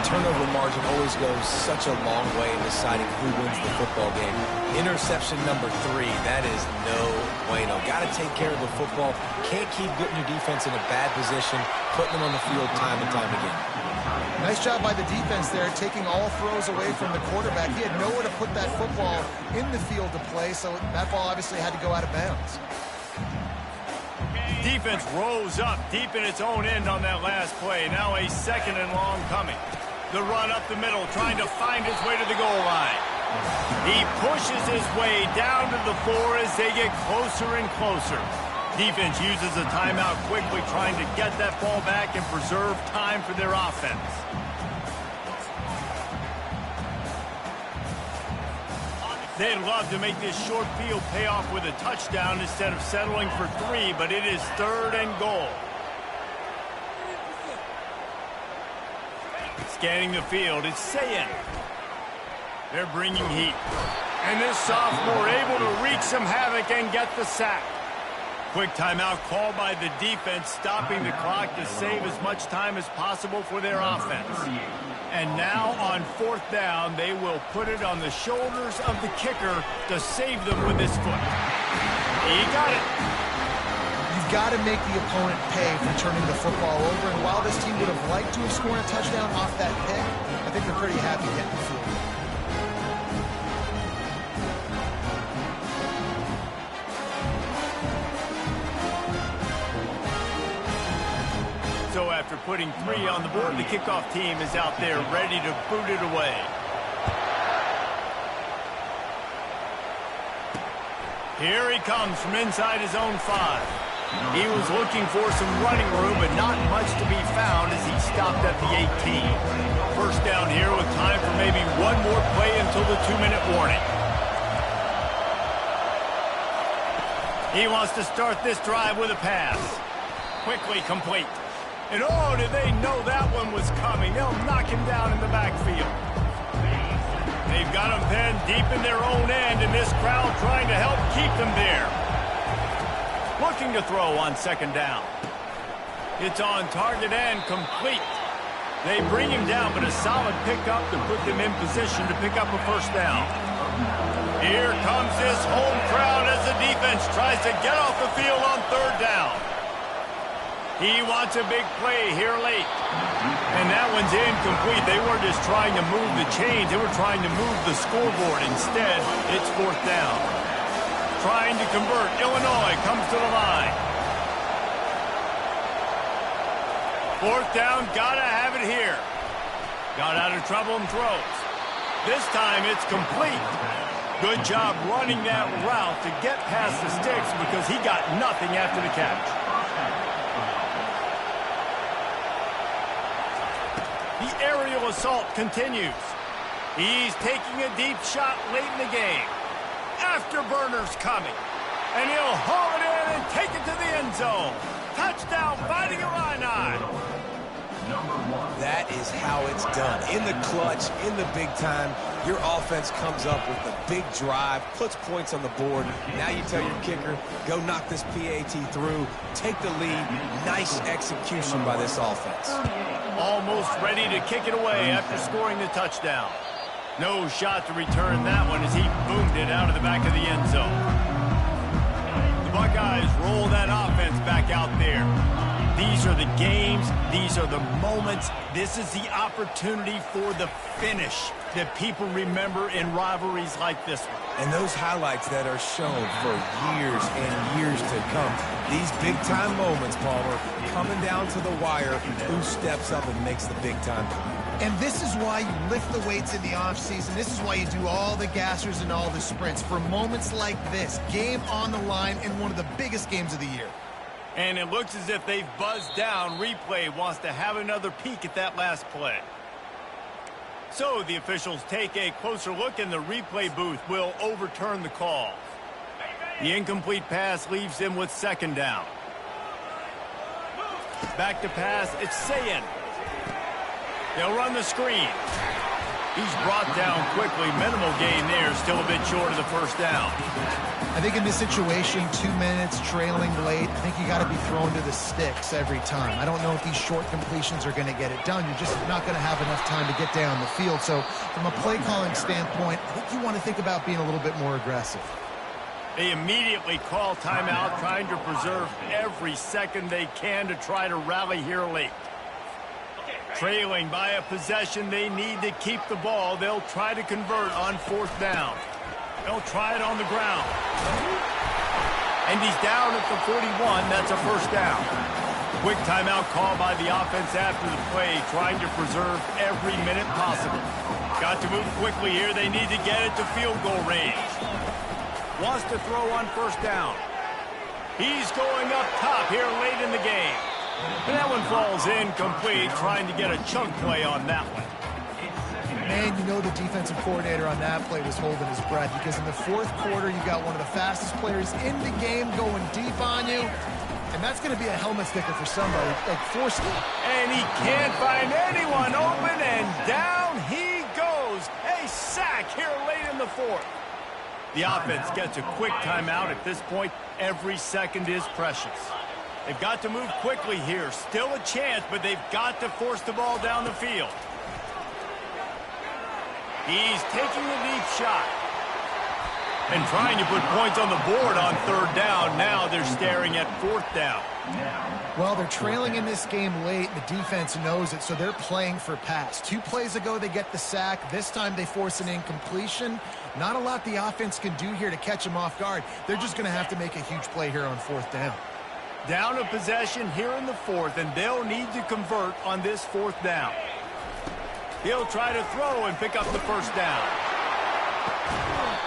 Turnover margin always goes such a long way in deciding who wins the football game. Interception number 3, that is no bueno. Got to take care of the football. Can't keep putting your defense in a bad position, putting them on the field time and time again. Nice job by the defense there, taking all throws away from the quarterback. He had nowhere to put that football in the field to play, so that ball obviously had to go out of bounds. Defense rose up deep in its own end on that last play. Now a 2nd and long coming. The run up the middle, trying to find his way to the goal line. He pushes his way down to the 4 as they get closer and closer. Defense uses a timeout quickly, trying to get that ball back and preserve time for their offense. They'd love to make this short field pay off with a touchdown instead of settling for 3, but it is 3rd and goal. Scanning the field, it's Sayin. They're bringing heat. And this sophomore able to wreak some havoc and get the sack. Quick timeout called by the defense, stopping the clock to save as much time as possible for their offense. And now on 4th down, they will put it on the shoulders of the kicker to save them with his foot. He got it. You've got to make the opponent pay for turning the football over, and while this team would have liked to have scored a touchdown off that pick, I think they're pretty happy getting the field. So after putting 3 on the board, the kickoff team is out there ready to boot it away. Here he comes from inside his own 5. He was looking for some running room, but not much to be found as he stopped at the 18. First down here with time for maybe one more play until the 2-minute warning. He wants to start this drive with a pass. Quickly complete. And oh, did they know that one was coming. They'll knock him down in the backfield. They've got him pinned deep in their own end, and this crowd trying to help keep them there. Looking to throw on 2nd down. It's on target and complete. They bring him down, but a solid pickup to put them in position to pick up a 1st down. Here comes this home crowd as the defense tries to get off the field on 3rd down. He wants a big play here late. And that one's incomplete. They weren't just trying to move the chains. They were trying to move the scoreboard. Instead, it's 4th down. Trying to convert. Illinois comes to the line. 4th down, gotta have it here. Got out of trouble and throws. This time it's complete. Good job running that route to get past the sticks because he got nothing after the catch. The aerial assault continues. He's taking a deep shot late in the game. Afterburner's coming. And he'll haul it in and take it to the end zone. Touchdown, Fighting Illini. That is how it's done. In the clutch, in the big time, your offense comes up with a big drive, puts points on the board. Now you tell your kicker, go knock this PAT through, take the lead. Nice execution by this offense. Almost ready to kick it away after scoring the touchdown. No shot to return that one as he boomed it out of the back of the end zone. The Buckeyes roll that offense back out there. These are the games. These are the moments. This is the opportunity for the finish that people remember in rivalries like this one. And those highlights that are shown for years and years to come. These big-time moments, Palmer, coming down to the wire. Who steps up and makes the big-time play? And this is why you lift the weights in the offseason. This is why you do all the gassers and all the sprints. For moments like this, game on the line in one of the biggest games of the year. And it looks as if they've buzzed down. Replay wants to have another peek at that last play. So the officials take a closer look, and the replay booth will overturn the call. The incomplete pass leaves them with second down. Back to pass, it's Sayin. They'll run the screen. He's brought down quickly. Minimal gain there, still a bit short of the first down. I think in this situation, 2 minutes, trailing late, I think you got to be thrown to the sticks every time. I don't know if these short completions are going to get it done. You're just not going to have enough time to get down the field. So from a play calling standpoint, I think you want to think about being a little bit more aggressive. They immediately call timeout, trying to preserve every second they can to try to rally here late. Trailing by a possession, they need to keep the ball. They'll try to convert on fourth down. They'll try it on the ground. And he's down at the 41. That's a first down. Quick timeout call by the offense after the play, trying to preserve every minute possible. Got to move quickly here. They need to get it to field goal range. Wants to throw on first down. He's going up top here late in the game. And that one falls incomplete, trying to get a chunk play on that one. Man, you know the defensive coordinator on that play was holding his breath, because in the fourth quarter, you got one of the fastest players in the game going deep on you, and that's going to be a helmet sticker for somebody, like forced it. And he can't find anyone open, and down he goes. A sack here late in the fourth. The offense gets a quick timeout. At this point, every second is precious. They've got to move quickly here. Still a chance, but they've got to force the ball down the field. He's taking a deep shot and trying to put points on the board on third down. Now they're staring at fourth down. Well, they're trailing in this game late. The defense knows it, so they're playing for pass. 2 plays ago, they get the sack. This time they force an incompletion. Not a lot the offense can do here to catch them off guard. They're just going to have to make a huge play here on fourth down. Down a possession here in the fourth, and they'll need to convert on this fourth down. He'll try to throw and pick up the first down.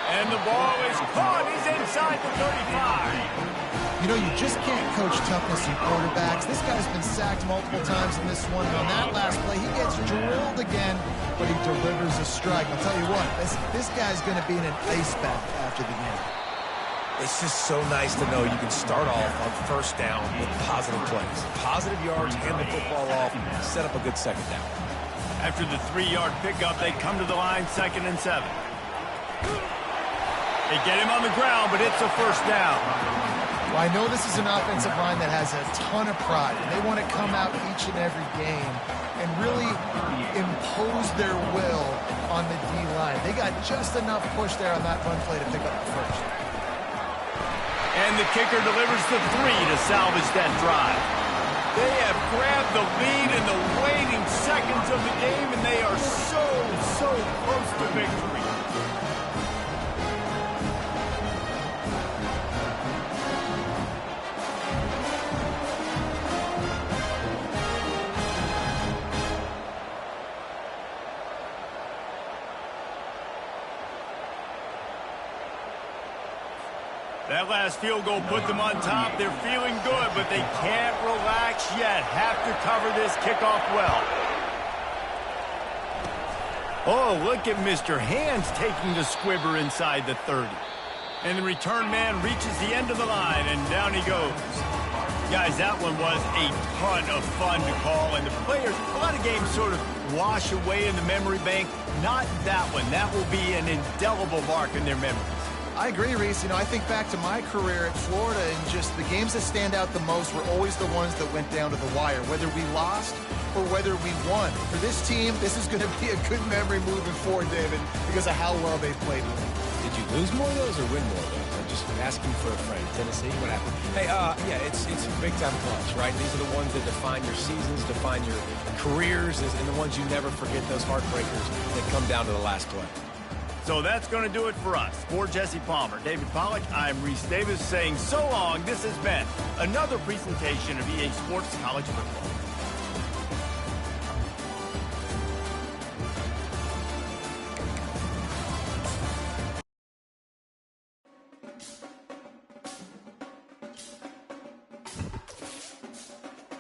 And the ball is caught. He's inside the 35. You know, you just can't coach toughness in quarterbacks. This guy's been sacked multiple times in this one. On that last play, he gets drilled again, but he delivers a strike. I'll tell you what, this guy's going to be in an ice bath after the game. It's just so nice to know you can start off on first down with positive plays. Positive yards, hand the football off, set up a good second down. After the 3-yard pickup, they come to the line, 2nd and 7. They get him on the ground, but it's a first down. Well, I know this is an offensive line that has a ton of pride. They want to come out each and every game and really impose their will on the D-line. They got just enough push there on that run play to pick up the first. And the kicker delivers the 3 to salvage that drive. They have grabbed the lead in the waning seconds of the game, and they are so close to victory. That last field goal put them on top. They're feeling good, but they can't relax yet. Have to cover this kickoff well. Oh, look at Mr. Hands taking the squibber inside the 30. And the return man reaches the end of the line, and down he goes. Guys, that one was a ton of fun to call, and the players, a lot of games sort of wash away in the memory bank. Not that one. That will be an indelible mark in their memories. I agree, Reese. I think back to my career at Florida, and just the games that stand out the most were always the ones that went down to the wire, whether we lost or whether we won. For this team, this is going to be a good memory moving forward, David, because of how well they've played. Did you lose more of those or win more of those? I'm just asking for a friend. Tennessee, what happened? Hey, yeah, it's big-time clutch, right? These are the ones that define your seasons, define your careers, and the ones you never forget, those heartbreakers that come down to the last play. So that's going to do it for us. For Jesse Palmer, David Pollack, I'm Reese Davis saying so long. This has been another presentation of EA Sports College Football.